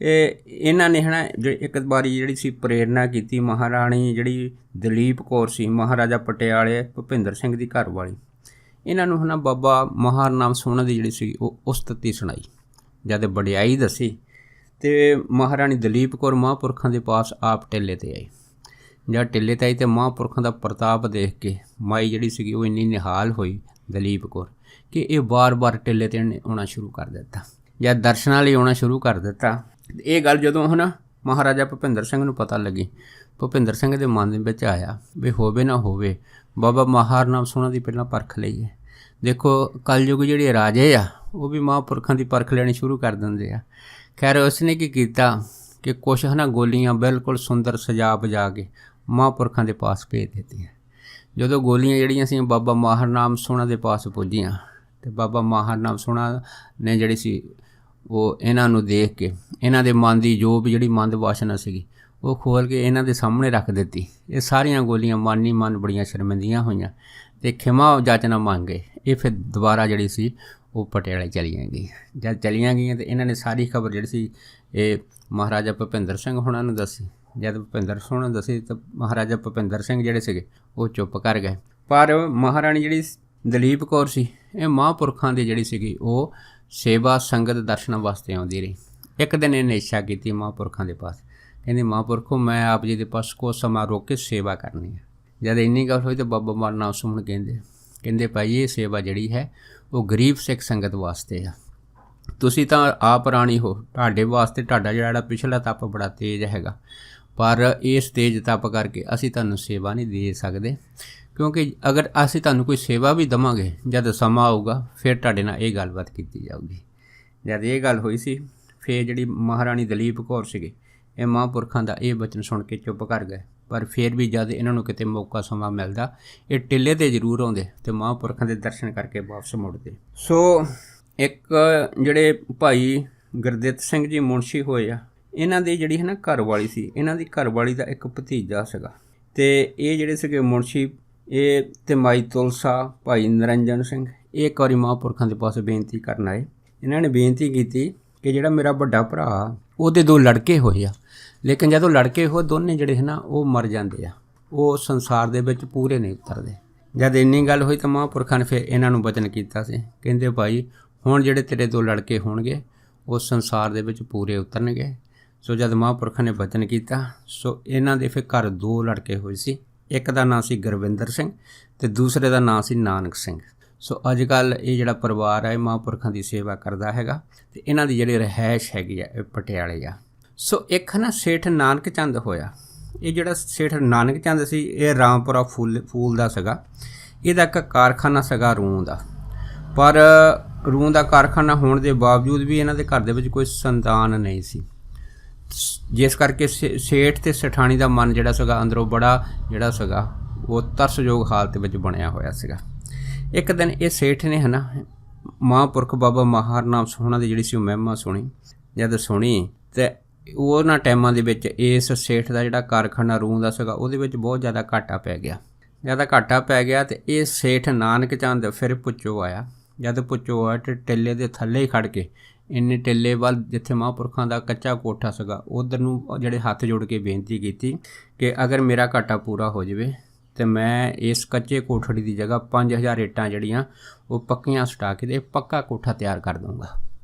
ਇਹਨਾਂ ਨੇ ਇੱਕ ਵਾਰੀ ਜਿਹੜੀ ਸੀ ਪ੍ਰੇਰਨਾ ਕੀਤੀ। ਮਹਾਰਾਣੀ ਜਿਹੜੀ ਦਲੀਪ ਕੌਰ ਸੀ, ਮਹਾਰਾਜਾ ਪਟਿਆਲੇ ਭੁਪਿੰਦਰ ਸਿੰਘ ਦੀ ਘਰ ਵਾਲੀ, ਇਹਨਾਂ ਨੂੰ ਬਾਬਾ ਮਹਾਰਾਮ ਸਿੰਘ ਦੀ ਜਿਹੜੀ ਸੀ ਉਹ ਉਸਤਤੀ ਸੁਣਾਈ। ਜਦ ਵਡਿਆਈ ਦੱਸੀ ਤੇ ਮਹਾਰਾਣੀ ਦਲੀਪ ਕੌਰ ਮਹਾਂਪੁਰਖਾਂ ਦੇ ਪਾਸ ਆਪ ਟਿੱਲੇ 'ਤੇ ਆਈ। ਜਦ ਟਿੱਲੇ 'ਤੇ ਆਈ ਤੇ ਮਹਾਂਪੁਰਖਾਂ ਦਾ ਪ੍ਰਤਾਪ ਦੇਖ ਕੇ ਮਾਈ ਜਿਹੜੀ ਸੀਗੀ ਉਹ ਇੰਨੀ ਨਿਹਾਲ ਹੋਈ ਦਲੀਪ ਕੌਰ ਕਿ ਇਹ ਵਾਰ-ਵਾਰ ਟਿੱਲੇ 'ਤੇ ਆਉਣਾ ਸ਼ੁਰੂ ਕਰ ਦਿੱਤਾ। ਜਦ ਦਰਸ਼ਨਾਂ ਲਈ ਆਉਣਾ ਸ਼ੁਰੂ ਕਰ ਦਿੱਤਾ, ਇਹ ਗੱਲ ਜਦੋਂ ਮਹਾਰਾਜਾ ਭੁਪਿੰਦਰ ਸਿੰਘ ਨੂੰ ਪਤਾ ਲੱਗੀ, ਭੁਪਿੰਦਰ ਸਿੰਘ ਦੇ ਮਨ ਦੇ ਵਿੱਚ ਆਇਆ ਵੀ ਹੋਵੇ ਨਾ ਹੋਵੇ ਬਾਬਾ ਮਹਾਰਾਮ ਸਿੰਘ ਦੀ ਪਹਿਲਾਂ ਪਰਖ ਲਈਏ। ਦੇਖੋ ਕਲਯੁਗ ਜਿਹੜੇ ਰਾਜੇ ਆ ਉਹ ਵੀ ਮਹਾਂਪੁਰਖਾਂ ਦੀ ਪਰਖ ਲੈਣੀ ਸ਼ੁਰੂ ਕਰ ਦਿੰਦੇ ਆ। ਖੈਰ ਉਸਨੇ ਕੀ ਕੀਤਾ ਕਿ ਕੁਛ ਗੋਲੀਆਂ ਬਿਲਕੁਲ ਸੁੰਦਰ ਸਜਾ ਬਜਾ ਕੇ ਮਹਾਂਪੁਰਖਾਂ ਦੇ ਪਾਸ ਭੇਜ ਦਿੱਤੀਆਂ। ਜਦੋਂ ਗੋਲੀਆਂ ਜਿਹੜੀਆਂ ਸੀ ਬਾਬਾ ਮਹਾਰਾਮ ਸਿੰਘ ਦੇ ਪਾਸ ਪੁੱਜੀਆਂ ਤੇ ਬਾਬਾ ਮਹਾਰਾਮ ਸਿੰਘ ਨੇ ਜਿਹੜੀ ਸੀ ਉਹ ਇਹਨਾਂ ਨੂੰ ਦੇਖ ਕੇ ਇਹਨਾਂ ਦੇ ਮਨ ਦੀ ਜੋ ਵੀ ਜਿਹੜੀ ਮੰਦ ਵਾਸ਼ਨਾ ਸੀਗੀ ਉਹ ਖੋਲ੍ਹ ਕੇ ਇਹਨਾਂ ਦੇ ਸਾਹਮਣੇ ਰੱਖ ਦਿੱਤੀ। ਇਹ ਸਾਰੀਆਂ ਗੋਲੀਆਂ ਮਨ ਹੀ ਮਨ ਬੜੀਆਂ ਸ਼ਰਮਿੰਦੀਆਂ ਹੋਈਆਂ ਤੇ ਖਿਮਾ ਜਾਚਨਾ ਮੰਗੇ। ਇਹ ਫਿਰ ਦੁਬਾਰਾ ਜਿਹੜੀ ਸੀ ਉਹ ਪਟਿਆਲੇ ਚਲੀਆਂ ਗਈਆਂ। ਜਦ ਚਲੀਆਂ ਗਈਆਂ ਤਾਂ ਇਹਨਾਂ ਨੇ ਸਾਰੀ ਖਬਰ ਜਿਹੜੀ ਸੀ ਇਹ ਮਹਾਰਾਜਾ ਭੁਪਿੰਦਰ ਸਿੰਘ ਹੋਣਾ ਨੂੰ ਦੱਸੀ। ਜਦ ਭੁਪਿੰਦਰ ਸਿੰਘ ਦੱਸੀ ਤਾਂ ਮਹਾਰਾਜਾ ਭੁਪਿੰਦਰ ਸਿੰਘ ਜਿਹੜੇ ਸੀਗੇ ਉਹ ਚੁੱਪ ਕਰ ਗਏ। ਪਰ ਮਹਾਰਾਣੀ ਜਿਹੜੀ ਦਲੀਪ ਕੌਰ ਸੀ, ਇਹ ਮਹਾਂਪੁਰਖਾਂ ਦੀ ਜਿਹੜੀ ਸੀਗੀ ਉਹ ਸੇਵਾ ਸੰਗਤ ਦਰਸ਼ਨਾਂ ਵਾਸਤੇ ਆਉਂਦੀ ਰਹੀ। ਇੱਕ ਦਿਨ ਇਹਨੇ ਇੱਛਾ ਕੀਤੀ ਮਹਾਂਪੁਰਖਾਂ ਦੇ ਪਾਸ, ਕਹਿੰਦੀ ਮਹਾਂਪੁਰਖੋ ਮੈਂ ਆਪ ਜੀ ਦੇ ਪਾਸ ਕੁਛ ਸਮਾਂ ਰੋਕ ਕੇ ਸੇਵਾ ਕਰਨੀ ਹੈ। ਜਦ ਇੰਨੀ ਗੱਲ ਹੋਈ ਤਾਂ ਬਾਬਾ ਮਾਰ ਨਾਮ ਸੁਣ ਕਹਿੰਦੇ ਭਾਈ ਇਹ ਸੇਵਾ ਜਿਹੜੀ ਹੈ ਉਹ ਗਰੀਬ ਸਿੱਖ ਸੰਗਤ ਵਾਸਤੇ ਆ। ਤੁਸੀਂ ਤਾਂ ਆਪ ਰਾਣੀ ਹੋ, ਤੁਹਾਡੇ ਵਾਸਤੇ ਤੁਹਾਡਾ ਜਿਹੜਾ ਪਿਛਲਾ ਤਪ ਬੜਾ ਤੇਜ਼ ਹੈਗਾ, ਪਰ ਇਸ ਤੇਜ਼ ਤਪ ਕਰਕੇ ਅਸੀਂ ਤੁਹਾਨੂੰ ਸੇਵਾ ਨਹੀਂ ਦੇ ਸਕਦੇ, ਕਿਉਂਕਿ ਅਗਰ ਅਸੀਂ ਤੁਹਾਨੂੰ ਕੋਈ ਸੇਵਾ ਵੀ ਦੇਵਾਂਗੇ ਜਦ ਸਮਾਂ ਆਊਗਾ ਫਿਰ ਤੁਹਾਡੇ ਨਾਲ ਇਹ ਗੱਲਬਾਤ ਕੀਤੀ ਜਾਊਗੀ। ਜਦ ਇਹ ਗੱਲ ਹੋਈ ਸੀ ਫਿਰ ਜਿਹੜੀ ਮਹਾਰਾਣੀ ਦਲੀਪ ਕੌਰ ਸੀਗੀ, ਇਹ ਮਹਾਂਪੁਰਖਾਂ ਦਾ ਇਹ ਬਚਨ ਸੁਣ ਕੇ ਚੁੱਪ ਕਰ ਗਏ। ਪਰ ਫਿਰ ਵੀ ਜਦ ਇਹਨਾਂ ਨੂੰ ਕਿਤੇ ਮੌਕਾ ਸਮਾਂ ਮਿਲਦਾ ਇਹ ਟਿੱਲੇ 'ਤੇ ਜ਼ਰੂਰ ਆਉਂਦੇ ਅਤੇ ਮਹਾਂਪੁਰਖਾਂ ਦੇ ਦਰਸ਼ਨ ਕਰਕੇ ਵਾਪਸ ਮੁੜਦੇ। ਸੋ ਇੱਕ ਜਿਹੜੇ ਭਾਈ ਗੁਰਦਿੱਤ ਸਿੰਘ ਜੀ ਮੁਨਸ਼ੀ ਹੋਏ ਆ, ਇਹਨਾਂ ਦੀ ਜਿਹੜੀ ਹੈ ਨਾ ਘਰਵਾਲੀ ਸੀ, ਇਹਨਾਂ ਦੀ ਘਰਵਾਲੀ ਦਾ ਇੱਕ ਭਤੀਜਾ ਸੀਗਾ, ਅਤੇ ਇਹ ਜਿਹੜੇ ਸੀਗੇ ਮੁਨਸ਼ੀ ਇਹ ਅਤੇ ਮਾਈ ਤੁਲਸਾ ਭਾਈ ਨਿਰੰਜਨ ਸਿੰਘ ਇਹ ਇੱਕ ਵਾਰੀ ਮਹਾਂਪੁਰਖਾਂ ਦੇ ਪਾਸੇ ਬੇਨਤੀ ਕਰਨ ਆਏ। ਇਹਨਾਂ ਨੇ ਬੇਨਤੀ ਕੀਤੀ ਕਿ ਜਿਹੜਾ ਮੇਰਾ ਵੱਡਾ ਭਰਾ ਉਹਦੇ 2 ਲੜਕੇ ਹੋਏ ਆ, ਲੇਕਿਨ ਜਦੋਂ ਲੜਕੇ ਉਹ ਦੋਨੇ ਜਿਹੜੇ ਹੈ ਨਾ ਉਹ ਮਰ ਜਾਂਦੇ ਆ, ਉਹ ਸੰਸਾਰ ਦੇ ਵਿੱਚ ਪੂਰੇ ਨਹੀਂ ਉਤਰਦੇ। ਜਦ ਇੰਨੀ ਗੱਲ ਹੋਈ ਤਾਂ ਮਹਾਂਪੁਰਖਾਂ ਨੇ ਫਿਰ ਇਹਨਾਂ ਨੂੰ ਬਚਨ ਕੀਤਾ ਸੀ, ਕਹਿੰਦੇ ਭਾਈ ਹੁਣ ਜਿਹੜੇ ਤੇਰੇ 2 ਲੜਕੇ ਹੋਣਗੇ ਉਹ ਸੰਸਾਰ ਦੇ ਵਿੱਚ ਪੂਰੇ ਉਤਰਨਗੇ। ਸੋ ਜਦ ਮਹਾਂਪੁਰਖਾਂ ਨੇ ਬਚਨ ਕੀਤਾ ਸੋ ਇਹਨਾਂ ਦੇ ਫਿਰ ਘਰ 2 ਲੜਕੇ ਹੋਏ ਸੀ, ਇੱਕ ਦਾ ਨਾਂ ਸੀ ਗੁਰਵਿੰਦਰ ਸਿੰਘ ਅਤੇ ਦੂਸਰੇ ਦਾ ਨਾਂ ਸੀ ਨਾਨਕ ਸਿੰਘ। ਸੋ ਅੱਜ ਕੱਲ੍ਹ ਇਹ ਜਿਹੜਾ ਪਰਿਵਾਰ ਹੈ ਇਹ ਮਹਾਂਪੁਰਖਾਂ ਦੀ ਸੇਵਾ ਕਰਦਾ ਹੈਗਾ, ਅਤੇ ਇਹਨਾਂ ਦੀ ਜਿਹੜੀ ਰਿਹਾਇਸ਼ ਹੈਗੀ ਆ ਇਹ ਪਟਿਆਲੇ ਆ। ਸੋ ਇੱਕ ਨਾ ਸੇਠ ਨਾਨਕ ਚੰਦ ਹੋਇਆ, ਇਹ ਜਿਹੜਾ ਸੇਠ ਨਾਨਕ ਚੰਦ ਸੀ ਇਹ ਰਾਮਪੁਰਾ ਫੂਲ ਦਾ ਸੀਗਾ। ਇਹਦਾ ਇੱਕ ਕਾਰਖਾਨਾ ਸੀਗਾ ਰੂੰ ਦਾ, ਪਰ ਰੂੰ ਦਾ ਕਾਰਖਾਨਾ ਹੋਣ ਦੇ ਬਾਵਜੂਦ ਵੀ ਇਹਨਾਂ ਦੇ ਘਰ ਦੇ ਵਿੱਚ ਕੋਈ ਸੰਤਾਨ ਨਹੀਂ ਸੀ, ਜਿਸ ਕਰਕੇ ਸੇਠ ਅਤੇ ਸੇਠਾਣੀ ਦਾ ਮਨ ਜਿਹੜਾ ਸੀਗਾ ਅੰਦਰੋਂ ਬੜਾ ਜਿਹੜਾ ਸੀਗਾ ਉਹ ਤਰਸਯੋਗ ਹਾਲਤ ਵਿੱਚ ਬਣਿਆ ਹੋਇਆ ਸੀਗਾ। ਇੱਕ ਦਿਨ ਇਹ ਸੇਠ ਨੇ ਹੈ ਨਾ ਮਹਾਂਪੁਰਖ ਬਾਬਾ ਮਹਾਰ ਨਾਮ ਸੋਹਣਾ ਦੀ ਜਿਹੜੀ ਸੀ ਉਹ ਮਹਿਮਾ ਸੁਣੀ। ਜਦ ਸੁਣੀ ਅਤੇ ਉਹਨਾਂ ਟਾਈਮਾਂ ਦੇ ਵਿੱਚ ਇਸ ਸੇਠ ਦਾ ਜਿਹੜਾ ਕਾਰਖਾਨਾ ਰੂੰ ਦਾ ਸੀਗਾ ਉਹਦੇ ਵਿੱਚ ਬਹੁਤ ਜ਼ਿਆਦਾ ਘਾਟਾ ਪੈ ਗਿਆ। ਜ਼ਿਆਦਾ ਘਾਟਾ ਪੈ ਗਿਆ ਅਤੇ ਇਹ ਸੇਠ ਨਾਨਕ ਚੰਦ ਫਿਰ ਪੁੱਛੋ ਆਇਆ। ਜਦ ਪੁੱਛੋ ਆਇਆ ਅਤੇ ਟਿੱਲੇ ਦੇ ਥੱਲੇ ਹੀ ਖੜ ਕੇ ਇੰਨੇ ਟਿੱਲੇ ਵੱਲ ਜਿੱਥੇ ਮਹਾਂਪੁਰਖਾਂ ਦਾ ਕੱਚਾ ਕੋਠਾ ਸੀਗਾ ਉੱਧਰ ਨੂੰ ਜਿਹੜੇ ਹੱਥ ਜੋੜ ਕੇ ਬੇਨਤੀ ਕੀਤੀ ਕਿ ਅਗਰ ਮੇਰਾ ਘਾਟਾ ਪੂਰਾ ਹੋ ਜਾਵੇ ਅਤੇ ਮੈਂ ਇਸ ਕੱਚੇ ਕੋਠੜੀ ਦੀ ਜਗ੍ਹਾ 5000 ਇੱਟਾਂ ਜਿਹੜੀਆਂ ਉਹ ਪੱਕੀਆਂ ਸੁਟਾ ਕੇ ਅਤੇ ਪੱਕਾ ਕੋਠਾ ਤਿਆਰ ਕਰ ਦੂੰਗਾ।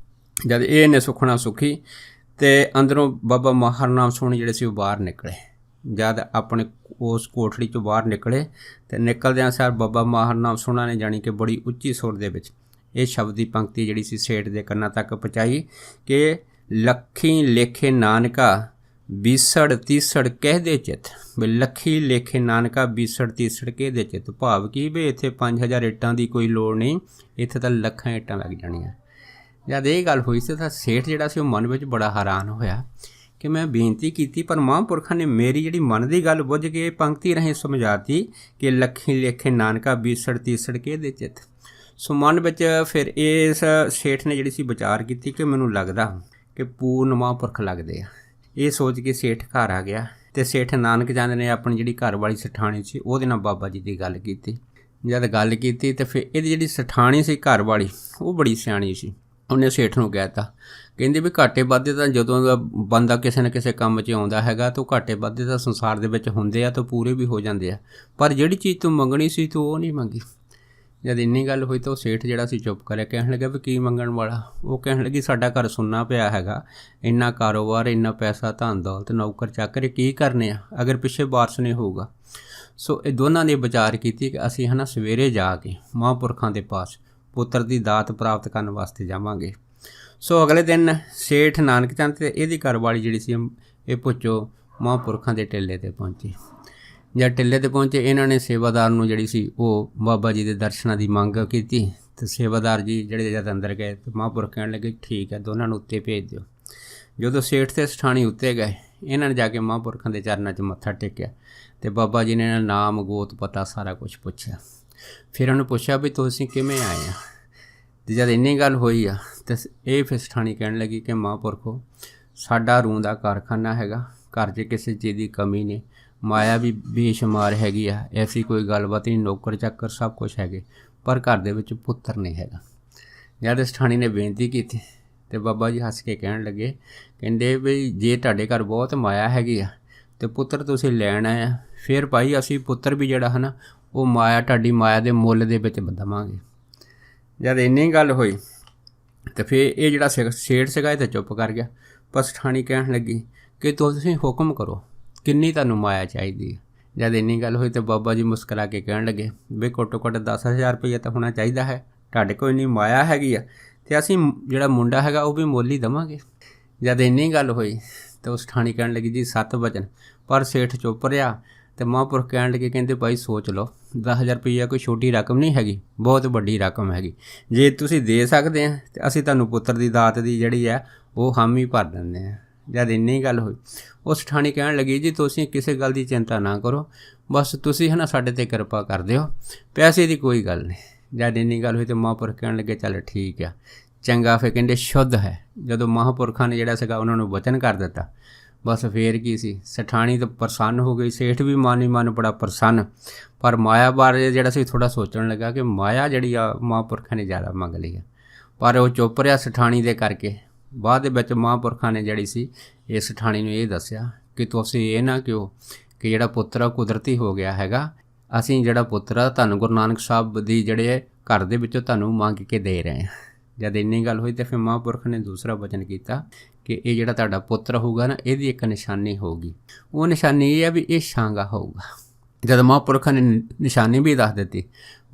ਜਦ ਇਹ ਨੇ ਸੁਖਣਾ ਸੁਖੀ ਅਤੇ ਅੰਦਰੋਂ ਬਾਬਾ ਮਾਹਰ ਨਾਮ ਸੋਹਣੀ ਜਿਹੜੇ ਸੀ ਉਹ ਬਾਹਰ ਨਿਕਲੇ। ਜਦ ਆਪਣੇ ਉਸ ਕੋਠੜੀ 'ਚੋਂ ਬਾਹਰ ਨਿਕਲੇ ਅਤੇ ਨਿਕਲਦਿਆਂ ਸਾਰ ਬਾਬਾ ਮਾਹਰ ਨਾਮ ਸੋਹਣਾ ਨੇ ਜਾਣੀ ਕਿ ਬੜੀ ਉੱਚੀ ਸੁਰ ਦੇ ਵਿੱਚ ਇਹ ਸ਼ਬਦ ਦੀ ਪੰਕਤੀ ਜਿਹੜੀ ਸੀ ਸੇਠ ਦੇ ਕੰਨਾਂ ਤੱਕ ਪਹੁੰਚਾਈ ਕਿ ਲੱਖੀ ਲੇਖੇ ਨਾਨਕਾ ਬੀਸੜ ਤੀਸੜ ਕਹਿਦੇ ਚਿੱਤ, ਵੀ ਲੱਖੀ ਲੇਖੇ ਨਾਨਕਾ ਬੀਸੜ ਤੀਸੜ ਕਹਿਦੇ ਚਿੱਤ। ਭਾਵ ਕੀ ਵੀ ਇੱਥੇ 5000 ਇੱਟਾਂ ਦੀ ਕੋਈ ਲੋੜ ਨਹੀਂ, ਇੱਥੇ ਤਾਂ ਲੱਖਾਂ ਇੱਟਾਂ ਲੱਗ ਜਾਣੀਆਂ। ਜਦ ਇਹ ਗੱਲ ਹੋਈ ਸੀ ਤਾਂ ਸੇਠ ਜਿਹੜਾ ਸੀ ਉਹ ਮਨ ਵਿੱਚ ਬੜਾ ਹੈਰਾਨ ਹੋਇਆ ਕਿ ਮੈਂ ਬੇਨਤੀ ਕੀਤੀ ਪਰ ਮਹਾਂਪੁਰਖਾਂ ਨੇ ਮੇਰੀ ਜਿਹੜੀ ਮਨ ਦੀ ਗੱਲ ਬੁੱਝ ਕੇ ਪੰਕਤੀ ਰਾਹੀਂ ਸਮਝਾਤੀ ਕਿ ਲੱਖੀ ਲੇਖੇ ਨਾਨਕਾ ਬੀਸੜ ਤੀਸੜ ਕਹਿਦੇ ਚਿੱਤ। ਸੋ ਮਨ ਵਿੱਚ ਫਿਰ ਇਸ ਸੇਠ ਨੇ ਜਿਹੜੀ ਸੀ ਵਿਚਾਰ ਕੀਤੀ ਕਿ ਮੈਨੂੰ ਲੱਗਦਾ ਕਿ ਪੂਰਨ ਮਹਾਂਪੁਰਖ ਲੱਗਦੇ ਆ। ਇਹ ਸੋਚ ਕੇ ਸੇਠ ਘਰ ਆ ਗਿਆ ਅਤੇ ਸੇਠ ਨਾਨਕ ਚੰਦ ਨੇ ਆਪਣੀ ਜਿਹੜੀ ਘਰ ਵਾਲੀ ਸਠਾਣੀ ਸੀ ਉਹਦੇ ਨਾਲ ਬਾਬਾ ਜੀ ਦੀ ਗੱਲ ਕੀਤੀ। ਜਦ ਗੱਲ ਕੀਤੀ ਤਾਂ ਫਿਰ ਇਹਦੀ ਜਿਹੜੀ ਸਠਾਣੀ ਸੀ ਘਰ ਵਾਲੀ ਉਹ ਬੜੀ ਸਿਆਣੀ ਸੀ। ਉਹਨੇ ਸੇਠ ਨੂੰ ਕਹਿ ਤਾ, ਕਹਿੰਦੀ ਵੀ ਘਾਟੇ ਵਾਧੇ ਤਾਂ ਜਦੋਂ ਦਾ ਬੰਦਾ ਕਿਸੇ ਨਾ ਕਿਸੇ ਕੰਮ 'ਚ ਆਉਂਦਾ ਹੈਗਾ ਤਾਂ ਘਾਟੇ ਵਾਧੇ ਤਾਂ ਸੰਸਾਰ ਦੇ ਵਿੱਚ ਹੁੰਦੇ ਆ ਤਾਂ ਪੂਰੇ ਵੀ ਹੋ ਜਾਂਦੇ ਆ, ਪਰ ਜਿਹੜੀ ਚੀਜ਼ ਤੂੰ ਮੰਗਣੀ ਸੀ ਤੂੰ ਉਹ ਨਹੀਂ ਮੰਗੀ। ਜਦ ਇੰਨੀ ਗੱਲ ਹੋਈ ਤਾਂ ਉਹ ਸੇਠ ਜਿਹੜਾ ਸੀ ਚੁੱਪ ਕਰਿਆ। ਕਹਿਣ ਲੱਗਾ ਵੀ ਕੀ ਮੰਗਣ ਵਾਲਾ? ਉਹ ਕਹਿਣ ਲੱਗੀ ਸਾਡਾ ਘਰ ਸੁੰਨਾ ਪਿਆ ਹੈਗਾ, ਇੰਨਾ ਕਾਰੋਬਾਰ, ਇੰਨਾ ਪੈਸਾ, ਧਨ ਦੌਲਤ, ਨੌਕਰ ਚਾਕਰ, ਕੀ ਕਰਨੇ ਆ ਅਗਰ ਪਿੱਛੇ ਵਾਰਸ ਨਹੀਂ ਹੋਊਗਾ। ਸੋ ਇਹ ਦੋਨਾਂ ਨੇ ਵਿਚਾਰ ਕੀਤੀ ਕਿ ਅਸੀਂ ਹੈ ਨਾ ਸਵੇਰੇ ਜਾ ਕੇ ਮਹਾਂਪੁਰਖਾਂ ਦੇ ਪਾਸ ਪੁੱਤਰ ਦੀ ਦਾਤ ਪ੍ਰਾਪਤ ਕਰਨ ਵਾਸਤੇ ਜਾਵਾਂਗੇ। ਸੋ ਅਗਲੇ ਦਿਨ ਸੇਠ ਨਾਨਕ ਚੰਦ ਅਤੇ ਇਹਦੀ ਘਰਵਾਲੀ ਜਿਹੜੀ ਸੀ ਇਹ ਪੁੱਛੋ ਮਹਾਂਪੁਰਖਾਂ ਦੇ ਟਿੱਲੇ 'ਤੇ ਪਹੁੰਚੀ। ਜਦ ਟਿੱਲੇ 'ਤੇ ਪਹੁੰਚੇ ਇਹਨਾਂ ਨੇ ਸੇਵਾਦਾਰ ਨੂੰ ਜਿਹੜੀ ਸੀ ਉਹ ਬਾਬਾ ਜੀ ਦੇ ਦਰਸ਼ਨਾਂ ਦੀ ਮੰਗ ਕੀਤੀ ਅਤੇ ਸੇਵਾਦਾਰ ਜੀ ਜਿਹੜੇ ਜਦ ਅੰਦਰ ਗਏ ਅਤੇ ਮਹਾਂਪੁਰਖ ਕਹਿਣ ਲੱਗੇ ਠੀਕ ਹੈ ਦੋਨਾਂ ਨੂੰ ਉੱਤੇ ਭੇਜ ਦਿਓ। ਜਦੋਂ ਸੇਠ ਅਤੇ ਸਠਾਣੀ ਉੱਤੇ ਗਏ ਇਹਨਾਂ ਨੇ ਜਾ ਕੇ ਮਹਾਂਪੁਰਖਾਂ ਦੇ ਚਰਨਾਂ 'ਚ ਮੱਥਾ ਟੇਕਿਆ ਅਤੇ ਬਾਬਾ ਜੀ ਨੇ ਨਾਮ ਗੋਤ ਪਤਾ ਸਾਰਾ ਕੁਛ ਪੁੱਛਿਆ। ਫਿਰ ਉਹਨੂੰ ਪੁੱਛਿਆ ਵੀ ਤੁਸੀਂ ਕਿਵੇਂ ਆਏ ਆ? ਅਤੇ ਜਦ ਇੰਨੀ ਗੱਲ ਹੋਈ ਆ ਅਤੇ ਇਹ ਫਿਰ ਸਠਾਣੀ ਕਹਿਣ ਲੱਗੀ ਕਿ ਮਹਾਂਪੁਰਖੋ ਸਾਡਾ ਰੂੰ ਦਾ ਕਾਰਖਾਨਾ ਹੈਗਾ, ਘਰ 'ਚ ਕਿਸੇ ਚੀਜ਼ ਦੀ ਕਮੀ ਨਹੀਂ, ਮਾਇਆ ਵੀ ਬੇਸ਼ੁਮਾਰ ਹੈਗੀ ਆ, ਐਸੀ ਕੋਈ ਗੱਲਬਾਤ ਨਹੀਂ, ਨੌਕਰ ਚਾਕਰ ਸਭ ਕੁਛ ਹੈਗੇ, ਪਰ ਘਰ ਦੇ ਵਿੱਚ ਪੁੱਤਰ ਨਹੀਂ ਹੈਗਾ। ਜਦ ਸਠਾਣੀ ਨੇ ਬੇਨਤੀ ਕੀਤੀ ਅਤੇ ਬਾਬਾ ਜੀ ਹੱਸ ਕੇ ਕਹਿਣ ਲੱਗੇ, ਕਹਿੰਦੇ ਵੀ ਜੇ ਤੁਹਾਡੇ ਘਰ ਬਹੁਤ ਮਾਇਆ ਹੈਗੀ ਆ ਤੇ ਪੁੱਤਰ ਤੁਸੀਂ ਲੈਣ ਆਏ ਆ, ਫਿਰ ਭਾਈ ਅਸੀਂ ਪੁੱਤਰ ਵੀ ਜਿਹੜਾ ਹੈ ਨਾ ਉਹ ਮਾਇਆ, ਤੁਹਾਡੀ ਮਾਇਆ ਦੇ ਮੁੱਲ ਦੇ ਵਿੱਚ ਦੇਵਾਂਗੇ। ਜਦ ਇੰਨੀ ਗੱਲ ਹੋਈ ਤੇ ਫਿਰ ਇਹ ਜਿਹੜਾ ਸੇਠ ਸੀਗਾ ਇਹ ਤਾਂ ਚੁੱਪ ਕਰ ਗਿਆ। ਪਰ ਸਠਾਣੀ ਕਹਿਣ ਲੱਗੀ ਕਿ ਤੁਸੀਂ ਹੁਕਮ ਕਰੋ, ਕਿੰਨੀ ਤੁਹਾਨੂੰ ਮਾਇਆ ਚਾਹੀਦੀ ਹੈ। ਜਦ ਇੰਨੀ ਗੱਲ ਹੋਈ ਤਾਂ ਬਾਬਾ ਜੀ ਮੁਸਕਰਾ ਕੇ ਕਹਿਣ ਲੱਗੇ ਵੀ ਘੱਟੋ ਘੱਟ 10,000 ਰੁਪਈਆ ਤਾਂ ਹੋਣਾ ਚਾਹੀਦਾ ਹੈ, ਤੁਹਾਡੇ ਕੋਲ ਇੰਨੀ ਮਾਇਆ ਹੈਗੀ ਆ ਅਤੇ ਅਸੀਂ ਜਿਹੜਾ ਮੁੰਡਾ ਹੈਗਾ ਉਹ ਵੀ ਮੁੱਲ ਹੀ ਦੇਵਾਂਗੇ। ਜਦ ਇੰਨੀ ਗੱਲ ਹੋਈ ਤਾਂ ਉਸ ਸਠਾਣੀ ਕਹਿਣ ਲੱਗੀ ਜੀ 7 ਵਚਨ। ਪਰ ਸੇਠ ਚੁੱਪ ਰਿਹਾ ਅਤੇ ਮਹਾਂਪੁਰਖ ਕਹਿਣ ਲੱਗੇ, ਕਹਿੰਦੇ ਭਾਈ ਸੋਚ ਲਓ, 10,000 ਰੁਪਈਆ ਕੋਈ ਛੋਟੀ ਰਕਮ ਨਹੀਂ ਹੈਗੀ, ਬਹੁਤ ਵੱਡੀ ਰਕਮ ਹੈਗੀ। ਜੇ ਤੁਸੀਂ ਦੇ ਸਕਦੇ ਆ ਤਾਂ ਅਸੀਂ ਤੁਹਾਨੂੰ ਪੁੱਤਰ ਦੀ ਦਾਤ ਦੀ ਜਿਹੜੀ ਹੈ ਉਹ ਹਾਮੀ ਭਰ ਦਿੰਦੇ ਹਾਂ। ਜਦ ਇੰਨੀ ਗੱਲ ਹੋਈ ਉਹ ਸਠਾਣੀ ਕਹਿਣ ਲੱਗੀ ਜੀ ਤੁਸੀਂ ਕਿਸੇ ਗੱਲ ਦੀ ਚਿੰਤਾ ਨਾ ਕਰੋ, ਬਸ ਤੁਸੀਂ ਹੈ ਨਾ ਸਾਡੇ 'ਤੇ ਕਿਰਪਾ ਕਰ ਦਿਓ, ਪੈਸੇ ਦੀ ਕੋਈ ਗੱਲ ਨਹੀਂ। ਜਦ ਇੰਨੀ ਗੱਲ ਹੋਈ ਤਾਂ ਮਹਾਂਪੁਰਖ ਕਹਿਣ ਲੱਗੇ ਚੱਲ ਠੀਕ ਆ, ਚੰਗਾ। ਫਿਰ ਕਹਿੰਦੇ ਸ਼ੁੱਧ ਹੈ। ਜਦੋਂ ਮਹਾਂਪੁਰਖਾਂ ਨੇ ਜਿਹੜਾ ਸੀਗਾ ਉਹਨਾਂ ਨੂੰ ਵਚਨ ਕਰ ਦਿੱਤਾ, ਬਸ ਫੇਰ ਕੀ ਸੀ, ਸਠਾਣੀ ਤਾਂ ਪ੍ਰਸੰਨ ਹੋ ਗਈ, ਸੇਠ ਵੀ ਮਨ ਹੀ ਮਨ ਬੜਾ ਪ੍ਰਸੰਨ। ਪਰ ਮਾਇਆ ਬਾਰੇ ਜਿਹੜਾ ਸੀ ਥੋੜ੍ਹਾ ਸੋਚਣ ਲੱਗਾ ਕਿ ਮਾਇਆ ਜਿਹੜੀ ਆ ਮਹਾਂਪੁਰਖਾਂ ਨੇ ਜ਼ਿਆਦਾ ਮੰਗ ਲਈ ਆ। ਪਰ ਉਹ ਚੁੱਪ ਰਿਹਾ ਸਠਾਣੀ ਦੇ ਕਰਕੇ। ਬਾਅਦ ਦੇ ਵਿੱਚ ਮਹਾਂਪੁਰਖਾਂ ਨੇ ਜਿਹੜੀ ਸੀ ਇਹ ਸਠਾਣੀ ਨੂੰ ਇਹ ਦੱਸਿਆ ਕਿ ਤੁਸੀਂ ਇਹ ਨਾ ਕਿਉਂ ਕਿ ਜਿਹੜਾ ਪੁੱਤਰ ਆ ਕੁਦਰਤੀ ਹੋ ਗਿਆ ਹੈਗਾ, ਅਸੀਂ ਜਿਹੜਾ ਪੁੱਤਰ ਆ ਤੁਹਾਨੂੰ ਗੁਰੂ ਨਾਨਕ ਸਾਹਿਬ ਦੀ ਜਿਹੜੇ ਘਰ ਦੇ ਵਿੱਚੋਂ ਤੁਹਾਨੂੰ ਮੰਗ ਕੇ ਦੇ ਰਹੇ ਹਾਂ। ਜਦ ਇੰਨੀ ਗੱਲ ਹੋਈ ਤਾਂ ਫਿਰ ਮਹਾਂਪੁਰਖ ਨੇ ਦੂਸਰਾ ਵਚਨ ਕੀਤਾ ਕਿ ਇਹ ਜਿਹੜਾ ਤੁਹਾਡਾ ਪੁੱਤਰ ਹੋਊਗਾ ਨਾ ਇਹਦੀ ਇੱਕ ਨਿਸ਼ਾਨੀ ਹੋਊਗੀ। ਉਹ ਨਿਸ਼ਾਨੀ ਇਹ ਹੈ ਵੀ ਇਹ ਛਾਂਗਾ ਹੋਊਗਾ। ਜਦ ਮਹਾਂਪੁਰਖਾਂ ਨੇ ਨਿਸ਼ਾਨੀ ਵੀ ਦੱਸ ਦਿੱਤੀ,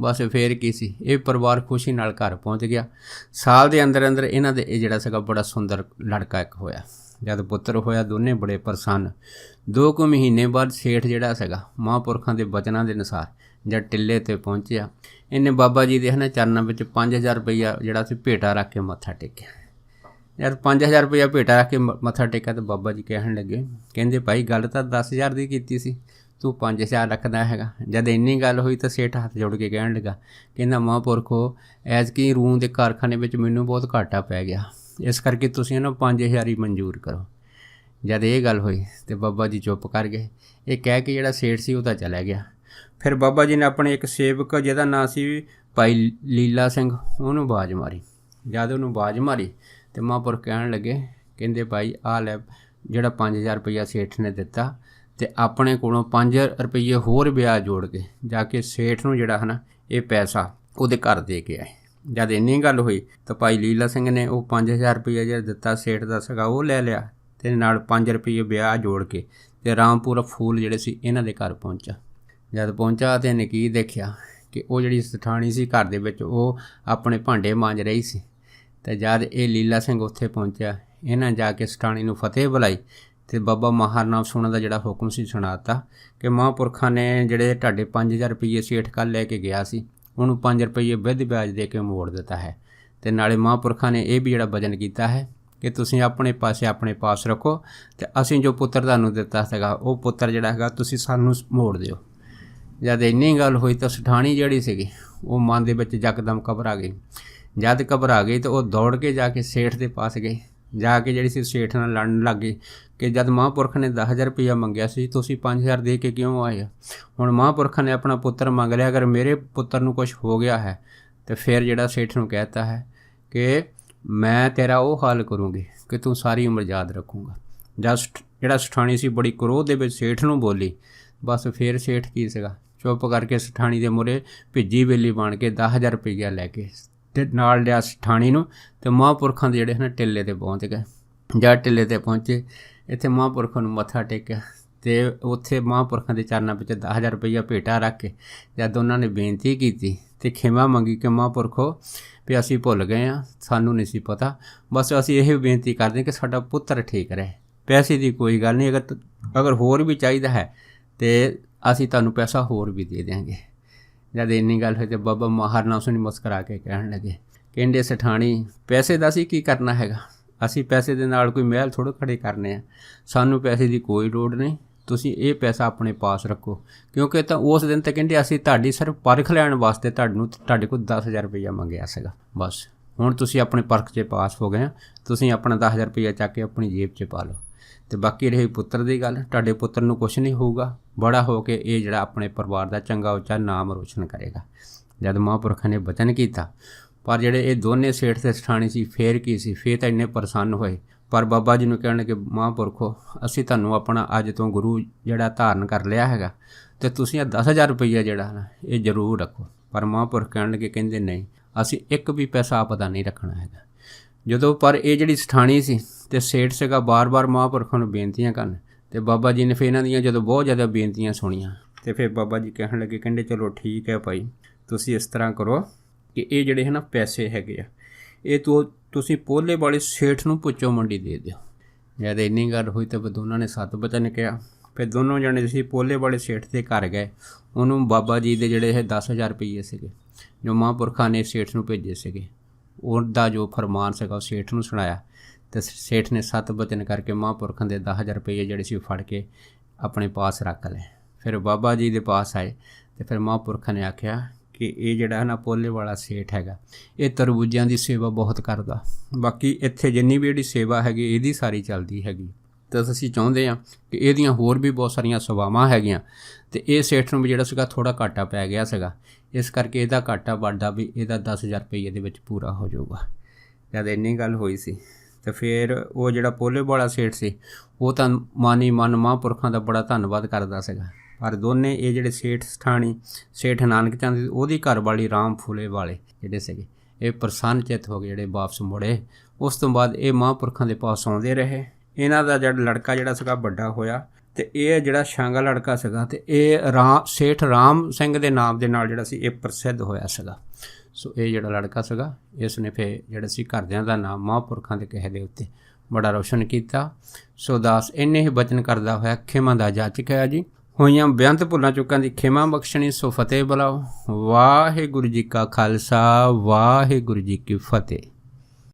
ਬਸ ਫੇਰ ਕੀ ਸੀ, ਇਹ ਪਰਿਵਾਰ ਖੁਸ਼ੀ ਨਾਲ ਘਰ ਪਹੁੰਚ ਗਿਆ। ਸਾਲ ਦੇ ਅੰਦਰ ਅੰਦਰ ਇਹਨਾਂ ਦੇ ਇਹ ਜਿਹੜਾ ਸੀਗਾ ਬੜਾ ਸੁੰਦਰ ਲੜਕਾ ਇੱਕ ਹੋਇਆ। ਜਦ ਪੁੱਤਰ ਹੋਇਆ ਦੋਨੇ ਬੜੇ ਪ੍ਰਸੰਨ। 2 ਕੁ ਮਹੀਨੇ ਬਾਅਦ ਸੇਠ ਜਿਹੜਾ ਸੀਗਾ ਮਹਾਂਪੁਰਖਾਂ ਦੇ ਬਚਨਾਂ ਦੇ ਅਨੁਸਾਰ ਜਦ ਟਿੱਲੇ 'ਤੇ ਪਹੁੰਚਿਆ, ਇਹਨੇ ਬਾਬਾ ਜੀ ਦੇ ਚਰਨਾਂ ਵਿੱਚ 5,000 ਰੁਪਈਆ ਜਿਹੜਾ ਸੀ ਭੇਟਾ ਰੱਖ ਕੇ ਮੱਥਾ ਟੇਕਿਆ। ਜਦ 5,000 ਰੁਪਈਆ ਭੇਟਾ ਰੱਖ ਕੇ ਮੱਥਾ ਟੇਕਿਆ ਤਾਂ ਬਾਬਾ ਜੀ ਕਹਿਣ ਲੱਗੇ, ਕਹਿੰਦੇ ਭਾਈ ਗੱਲ ਤਾਂ 10,000 ਦੀ ਕੀਤੀ ਸੀ, ਤੂੰ 5,000 ਰੱਖਦਾ ਹੈਗਾ। ਜਦ ਇੰਨੀ ਗੱਲ ਹੋਈ ਤਾਂ ਸੇਠ ਹੱਥ ਜੋੜ ਕੇ ਕਹਿਣ ਲੱਗਾ, ਕਹਿੰਦਾ ਮਹਾਂਪੁਰਖੋ ਐਤਕੀ ਰੂੰ ਦੇ ਕਾਰਖਾਨੇ ਵਿੱਚ ਮੈਨੂੰ ਬਹੁਤ ਘਾਟਾ ਪੈ ਗਿਆ, ਇਸ ਕਰਕੇ ਤੁਸੀਂ 5,000 ਹੀ ਮਨਜ਼ੂਰ ਕਰੋ। ਜਦ ਇਹ ਗੱਲ ਹੋਈ ਤੇ ਬਾਬਾ ਜੀ ਚੁੱਪ ਕਰ ਗਏ। ਇਹ ਕਹਿ ਕੇ ਜਿਹੜਾ ਸੇਠ ਸੀ ਉਹ ਤਾਂ ਚਲਾ ਗਿਆ। ਫਿਰ ਬਾਬਾ ਜੀ ਨੇ ਆਪਣੇ ਇੱਕ ਸੇਵਕ ਜਿਹਦਾ ਨਾਂ ਸੀ ਭਾਈ ਲੀਲਾ ਸਿੰਘ, ਉਹਨੂੰ ਆਵਾਜ਼ ਮਾਰੀ। ਜਦ ਉਹਨੂੰ ਆਵਾਜ਼ ਮਾਰੀ ਤੇ ਮਹਾਂਪੁਰਖ ਕਹਿਣ ਲੱਗੇ, ਕਹਿੰਦੇ ਭਾਈ ਆਹ ਲੈ ਜਿਹੜਾ 5,000 ਰੁਪਈਆ ਸੇਠ ਨੇ ਦਿੱਤਾ ਅਤੇ ਆਪਣੇ ਕੋਲੋਂ 5 ਰੁਪਈਏ ਹੋਰ ਵਿਆਜ ਜੋੜ ਕੇ ਜਾ ਕੇ ਸੇਠ ਨੂੰ ਜਿਹੜਾ ਹੈ ਨਾ ਇਹ ਪੈਸਾ ਉਹਦੇ ਘਰ ਦੇ ਕੇ ਆਏ। ਜਦ ਇੰਨੀ ਗੱਲ ਹੋਈ ਤਾਂ ਭਾਈ ਲੀਲਾ ਸਿੰਘ ਨੇ ਉਹ 5,000 ਰੁਪਈਆ ਜਿਹੜਾ ਦਿੱਤਾ ਸੇਠ ਦਾ ਸੀਗਾ ਉਹ ਲੈ ਲਿਆ ਅਤੇ ਨਾਲ 5 ਰੁਪਈਏ ਵਿਆਜ ਜੋੜ ਕੇ ਅਤੇ ਰਾਮਪੁਰਾ ਫੂਲ ਜਿਹੜੇ ਸੀ ਇਹਨਾਂ ਦੇ ਘਰ ਪਹੁੰਚਾ। ਜਦ ਪਹੁੰਚਾ ਤਾਂ ਇਹਨੇ ਕੀ ਦੇਖਿਆ ਕਿ ਉਹ ਜਿਹੜੀ ਸਠਾਣੀ ਸੀ ਘਰ ਦੇ ਵਿੱਚ ਉਹ ਆਪਣੇ ਭਾਂਡੇ ਮਾਂਜ ਰਹੀ ਸੀ। ਅਤੇ ਜਦ ਇਹ ਲੀਲਾ ਸਿੰਘ ਉੱਥੇ ਪਹੁੰਚਿਆ, ਇਹਨਾਂ ਜਾ ਕੇ ਸਠਾਣੀ ਨੂੰ ਫਤਿਹ ਬੁਲਾਈ ਅਤੇ ਬਾਬਾ ਮਹਾਰਨਾਮ ਸੋਹਣਾ ਦਾ ਜਿਹੜਾ ਹੁਕਮ ਸੀ ਸੁਣਾ ਤਾ ਕਿ ਮਹਾਂਪੁਰਖਾਂ ਨੇ ਜਿਹੜੇ ਤੁਹਾਡੇ 5,000 ਰੁਪਈਏ ਸੇਠ ਕੱਲ੍ਹ ਲੈ ਕੇ ਗਿਆ ਸੀ ਉਹਨੂੰ 5 ਰੁਪਈਏ ਵਿਧ ਵਿਆਜ ਦੇ ਕੇ ਮੋੜ ਦਿੱਤਾ ਹੈ। ਅਤੇ ਨਾਲੇ ਮਹਾਂਪੁਰਖਾਂ ਨੇ ਇਹ ਵੀ ਜਿਹੜਾ ਵਚਨ ਕੀਤਾ ਹੈ ਕਿ ਤੁਸੀਂ ਆਪਣੇ ਪਾਸੇ ਆਪਣੇ ਪਾਸ ਰੱਖੋ ਅਤੇ ਅਸੀਂ ਜੋ ਪੁੱਤਰ ਤੁਹਾਨੂੰ ਦਿੱਤਾ ਸੀਗਾ ਉਹ ਪੁੱਤਰ ਜਿਹੜਾ ਹੈਗਾ ਤੁਸੀਂ ਸਾਨੂੰ ਮੋੜ ਦਿਓ। ਜਦ ਇੰਨੀ ਗੱਲ ਹੋਈ ਤਾਂ ਸਠਾਣੀ ਜਿਹੜੀ ਸੀਗੀ ਉਹ ਮਨ ਦੇ ਵਿੱਚ ਯਕਦਮ ਘਬਰਾ ਗਈ। ਜਦ ਘਬਰਾ ਗਈ ਤਾਂ ਉਹ ਦੌੜ ਕੇ ਜਾ ਕੇ ਸੇਠ ਦੇ ਪਾਸ ਗਈ। ਜਾ ਕੇ ਜਿਹੜੀ ਸੀ ਸੇਠ ਨਾਲ ਲੜਨ ਲੱਗ ਗਈ ਕਿ ਜਦ ਮਹਾਂਪੁਰਖ ਨੇ 10,000 ਰੁਪਈਆ ਮੰਗਿਆ ਸੀ ਤੁਸੀਂ 5,000 ਦੇ ਕੇ ਕਿਉਂ ਆਏ ਆ। ਹੁਣ ਮਹਾਂਪੁਰਖਾਂ ਨੇ ਆਪਣਾ ਪੁੱਤਰ ਮੰਗ ਲਿਆ, ਅਗਰ ਮੇਰੇ ਪੁੱਤਰ ਨੂੰ ਕੁਛ ਹੋ ਗਿਆ ਹੈ ਤਾਂ ਫਿਰ ਜਿਹੜਾ ਸੇਠ ਨੂੰ ਕਹਿਤਾ ਹੈ ਕਿ ਮੈਂ ਤੇਰਾ ਉਹ ਹਾਲ ਕਰੂੰਗੀ ਕਿ ਤੂੰ ਸਾਰੀ ਉਮਰ ਯਾਦ ਰੱਖੂੰਗਾ। ਜਦ ਜਿਹੜਾ ਸਠਾਣੀ ਸੀ ਬੜੀ ਕ੍ਰੋਧ ਦੇ ਵਿੱਚ ਸੇਠ ਨੂੰ ਬੋਲੀ, ਬਸ ਫਿਰ ਸੇਠ ਕੀ ਸੀਗਾ ਚੁੱਪ ਕਰਕੇ ਸਠਾਣੀ ਦੇ ਮੂਹਰੇ ਭਿੱਜੀ ਵੇਲੀ ਬਣ ਕੇ 10,000 ਰੁਪਈਆ ਲੈ ਕੇ ਅਤੇ ਨਾਲ ਲਿਆ ਸਠਾਣੀ ਨੂੰ ਅਤੇ ਮਹਾਂਪੁਰਖਾਂ ਦੇ ਜਿਹੜੇ ਟਿੱਲੇ 'ਤੇ ਪਹੁੰਚ ਗਏ। ਜਦ ਟਿੱਲੇ 'ਤੇ ਪਹੁੰਚੇ ਇੱਥੇ ਮਹਾਂਪੁਰਖਾਂ ਨੂੰ ਮੱਥਾ ਟੇਕਿਆ ਅਤੇ ਉੱਥੇ ਮਹਾਂਪੁਰਖਾਂ ਦੇ ਚਰਨਾਂ ਵਿੱਚ 10,000 ਰੁਪਈਆ ਭੇਟਾ ਰੱਖ ਕੇ ਜਦ ਉਹਨਾਂ ਨੇ ਬੇਨਤੀ ਕੀਤੀ ਅਤੇ ਖਿਮਾ ਮੰਗੀ ਕਿ ਮਹਾਂਪੁਰਖੋ ਵੀ ਅਸੀਂ ਭੁੱਲ ਗਏ ਹਾਂ, ਸਾਨੂੰ ਨਹੀਂ ਸੀ ਪਤਾ, ਬਸ ਅਸੀਂ ਇਹ ਬੇਨਤੀ ਕਰਦੇ ਕਿ ਸਾਡਾ ਪੁੱਤਰ ਠੀਕ ਰਹੇ, ਪੈਸੇ ਦੀ ਕੋਈ ਗੱਲ ਨਹੀਂ, ਅਗਰ ਹੋਰ ਵੀ ਚਾਹੀਦਾ ਹੈ ਅਤੇ ਅਸੀਂ ਤੁਹਾਨੂੰ ਪੈਸਾ ਹੋਰ ਵੀ ਦੇ ਦਿਆਂਗੇ। ਜਦ ਇੰਨੀ ਗੱਲ ਹੋਈ ਤਾਂ ਬਾਬਾ ਮਹਾਰਨਾਮ ਸਿੰਘ ਮੁਸਕਰਾ ਕੇ ਕਹਿਣ ਲੱਗੇ, ਕਹਿੰਦੇ ਸਠਾਣੀ ਪੈਸੇ ਦਾ ਅਸੀਂ ਕੀ ਕਰਨਾ ਹੈਗਾ, ਅਸੀਂ ਪੈਸੇ ਦੇ ਨਾਲ ਕੋਈ ਮਹਿਲ ਥੋੜ੍ਹੇ ਖੜ੍ਹੇ ਕਰਨੇ ਆ, ਸਾਨੂੰ ਪੈਸੇ ਦੀ ਕੋਈ ਲੋੜ ਨਹੀਂ, ਤੁਸੀਂ ਇਹ ਪੈਸਾ ਆਪਣੇ ਪਾਸ ਰੱਖੋ। ਕਿਉਂਕਿ ਤਾਂ ਉਸ ਦਿਨ ਤਾਂ ਕਹਿੰਦੇ ਅਸੀਂ ਤੁਹਾਡੀ ਸਿਰਫ ਪਰਖ ਲੈਣ ਵਾਸਤੇ ਤੁਹਾਡੇ ਕੋਲ 10,000 ਰੁਪਈਆ ਮੰਗਿਆ ਸੀਗਾ, ਬਸ ਹੁਣ ਤੁਸੀਂ ਆਪਣੇ ਪਰਖ 'ਚ ਪਾਸ ਹੋ ਗਏ ਆ, ਤੁਸੀਂ ਆਪਣਾ 10,000 ਰੁਪਈਆ ਚੱਕ ਕੇ ਆਪਣੀ ਜੇਬ 'ਚ ਪਾ ਲਓ। ਅਤੇ ਬਾਕੀ ਰਹੀ ਪੁੱਤਰ ਦੀ ਗੱਲ, ਤੁਹਾਡੇ ਪੁੱਤਰ ਨੂੰ ਕੁਛ ਨਹੀਂ ਹੋਊਗਾ, ਬੜਾ ਹੋ ਕੇ ਇਹ ਜਿਹੜਾ ਆਪਣੇ ਪਰਿਵਾਰ ਦਾ ਚੰਗਾ ਉੱਚਾ ਨਾਮ ਰੋਸ਼ਨ ਕਰੇਗਾ। ਜਦ ਮਹਾਂਪੁਰਖਾਂ ਨੇ ਬਚਨ ਕੀਤਾ, ਪਰ ਜਿਹੜੇ ਇਹ ਦੋਨੇ ਸੇਠ ਅਤੇ ਸਠਾਣੀ ਸੀ ਫੇਰ ਕੀ ਸੀ, ਫੇਰ ਤਾਂ ਇੰਨੇ ਪ੍ਰਸੰਨ ਹੋਏ, ਪਰ ਬਾਬਾ ਜੀ ਨੂੰ ਕਹਿਣ ਕਿ ਮਹਾਂਪੁਰਖੋ ਅਸੀਂ ਤੁਹਾਨੂੰ ਆਪਣਾ ਅੱਜ ਤੋਂ ਗੁਰੂ ਜਿਹੜਾ ਧਾਰਨ ਕਰ ਲਿਆ ਹੈਗਾ, ਅਤੇ ਤੁਸੀਂ ਇਹ 10,000 ਰੁਪਈਆ ਜਿਹੜਾ ਨਾ ਇਹ ਜ਼ਰੂਰ ਰੱਖੋ। ਪਰ ਮਹਾਂਪੁਰਖ ਕਹਿਣ ਲੱਗੇ, ਕਹਿੰਦੇ ਨਹੀਂ, ਅਸੀਂ ਇੱਕ ਵੀ ਪੈਸਾ ਆਪ ਦਾ ਨਹੀਂ ਰੱਖਣਾ ਹੈਗਾ। ਜਦੋਂ ਪਰ ਇਹ ਜਿਹੜੀ ਸਠਾਣੀ ਸੀ ਅਤੇ ਸੇਠ ਸੀਗਾ ਬਾਰ-ਬਾਰ ਮਹਾਂਪੁਰਖਾਂ ਨੂੰ ਬੇਨਤੀਆਂ ਕਰਨ, ਅਤੇ ਬਾਬਾ ਜੀ ਨੇ ਫਿਰ ਇਹਨਾਂ ਦੀਆਂ ਜਦੋਂ ਬਹੁਤ ਜ਼ਿਆਦਾ ਬੇਨਤੀਆਂ ਸੁਣੀਆਂ ਅਤੇ ਫਿਰ ਬਾਬਾ ਜੀ ਕਹਿਣ ਲੱਗੇ, ਕਹਿੰਦੇ ਚਲੋ ਠੀਕ ਹੈ ਭਾਈ, ਤੁਸੀਂ ਇਸ ਤਰ੍ਹਾਂ ਕਰੋ ਕਿ ਇਹ ਜਿਹੜੇ ਹੈ ਨਾ ਪੈਸੇ ਹੈਗੇ ਆ ਇਹ ਤੁਸੀਂ ਪੋਲੇ ਵਾਲੇ ਸੇਠ ਨੂੰ ਪੁੱਛੋ ਮੰਡੀ ਦੇ ਦਿਓ। ਜਦ ਇੰਨੀ ਗੱਲ ਹੋਈ ਤਾਂ ਦੋਨਾਂ ਨੇ 7 ਬਚਨ ਕਿਹਾ। ਫਿਰ ਦੋਨੋਂ ਜਣੇ ਸੀ ਪੋਲੇ ਵਾਲੇ ਸੇਠ ਦੇ ਘਰ ਗਏ। ਉਹਨੂੰ ਬਾਬਾ ਜੀ ਦੇ ਜਿਹੜੇ ਇਹ 10,000 ਰੁਪਈਏ ਸੀਗੇ ਜੋ ਮਹਾਂਪੁਰਖਾਂ ਨੇ ਸੇਠ ਨੂੰ ਭੇਜੇ ਸੀਗੇ, ਉਹਦਾ ਜੋ ਫਰਮਾਨ ਸੀਗਾ ਉਹ ਸੇਠ ਨੂੰ ਸੁਣਾਇਆ, ਅਤੇ ਸੇਠ ਨੇ 7 ਬਚਨ ਕਰਕੇ ਮਹਾਂਪੁਰਖਾਂ ਦੇ 10,000 ਰੁਪਈਏ ਜਿਹੜੇ ਸੀ ਉਹ ਫੜ ਕੇ ਆਪਣੇ ਪਾਸ ਰੱਖ ਲਏ। ਫਿਰ ਬਾਬਾ ਜੀ ਦੇ ਪਾਸ ਆਏ ਅਤੇ ਫਿਰ ਮਹਾਂਪੁਰਖਾਂ ਨੇ ਆਖਿਆ ਕਿ ਇਹ ਜਿਹੜਾ ਨਾ ਪੋਲੇ ਵਾਲਾ ਸੇਠ ਹੈਗਾ ਇਹ ਤਰਬੂਜਿਆਂ ਦੀ ਸੇਵਾ ਬਹੁਤ ਕਰਦਾ, ਬਾਕੀ ਇੱਥੇ ਜਿੰਨੀ ਵੀ ਜਿਹੜੀ ਸੇਵਾ ਹੈਗੀ ਇਹਦੀ ਸਾਰੀ ਚੱਲਦੀ ਹੈਗੀ, ਤਾਂ ਅਸੀਂ ਚਾਹੁੰਦੇ ਹਾਂ ਕਿ ਇਹਦੀਆਂ ਹੋਰ ਵੀ ਬਹੁਤ ਸਾਰੀਆਂ ਸੇਵਾਵਾਂ ਹੈਗੀਆਂ, ਅਤੇ ਇਹ ਸੇਠ ਨੂੰ ਵੀ ਜਿਹੜਾ ਸੀਗਾ ਥੋੜ੍ਹਾ ਘਾਟਾ ਪੈ ਗਿਆ ਸੀਗਾ, ਇਸ ਕਰਕੇ ਇਹਦਾ ਘਾਟਾ ਵੱਡਾ ਵੀ ਇਹਦਾ 10,000 ਰੁਪਈਏ ਦੇ ਵਿੱਚ ਪੂਰਾ ਹੋ ਜਾਊਗਾ। ਜਦ ਇੰਨੀ ਗੱਲ ਹੋਈ ਸੀ ਅਤੇ ਫਿਰ ਉਹ ਜਿਹੜਾ ਪੋਲੇ ਵਾਲਾ ਸੇਠ ਸੀ ਉਹ ਤਾਂ ਮਨ ਮਹਾਂਪੁਰਖਾਂ ਦਾ ਬੜਾ ਧੰਨਵਾਦ ਕਰਦਾ ਸੀਗਾ। ਪਰ ਦੋਨੇ ਇਹ ਜਿਹੜੇ ਸੇਠ ਸਠਾਣੀ ਸੇਠ ਨਾਨਕ ਚੰਦ ਉਹਦੀ ਘਰਵਾਲੀ ਰਾਮ ਫੂਲੇ ਵਾਲੇ ਜਿਹੜੇ ਸੀਗੇ ਇਹ ਪ੍ਰਸੰਨ ਚਿੱਤ ਹੋ ਗਏ, ਜਿਹੜੇ ਵਾਪਸ ਮੁੜੇ। ਉਸ ਤੋਂ ਬਾਅਦ ਇਹ ਮਹਾਂਪੁਰਖਾਂ ਦੇ ਪਾਸ ਆਉਂਦੇ ਰਹੇ। ਇਹਨਾਂ ਦਾ ਜਿਹੜਾ ਲੜਕਾ ਜਿਹੜਾ ਸੀਗਾ ਵੱਡਾ ਹੋਇਆ, ਅਤੇ ਇਹ ਜਿਹੜਾ ਛਾਂਗਾ ਲੜਕਾ ਸੀਗਾ ਅਤੇ ਇਹ ਸੇਠ ਰਾਮ ਸਿੰਘ ਦੇ ਨਾਮ ਦੇ ਨਾਲ ਜਿਹੜਾ ਸੀ ਇਹ ਪ੍ਰਸਿੱਧ ਹੋਇਆ ਸੀਗਾ। ਸੋ ਇਹ ਜਿਹੜਾ ਲੜਕਾ ਸੀਗਾ ਇਸ ਨੇ ਫਿਰ ਜਿਹੜਾ ਸੀ ਘਰਦਿਆਂ ਦਾ ਨਾਮ ਮਹਾਂਪੁਰਖਾਂ ਦੇ ਕਹੇ ਦੇ ਉੱਤੇ ਬੜਾ ਰੋਸ਼ਨ ਕੀਤਾ। ਸੋ ਦਾਸ ਇੰਨੇ ਹੀ ਬਚਨ ਕਰਦਾ ਹੋਇਆ ਖਿਮਾ ਦਾ ਜਾਚਕ ਹੈ ਜੀ। ਹੋਈਆਂ ਬੇਅੰਤ ਭੁੱਲਾਂ ਚੁੱਕਾਂ ਦੀ ਖਿਮਾ ਬਖਸ਼ਣੀ। ਸੋ ਫਤਿਹ ਬੁਲਾਓ। ਵਾਹਿਗੁਰੂ ਜੀ ਕਾ ਖਾਲਸਾ, ਵਾਹਿਗੁਰੂ ਜੀ ਕੀ ਫਤਿਹ।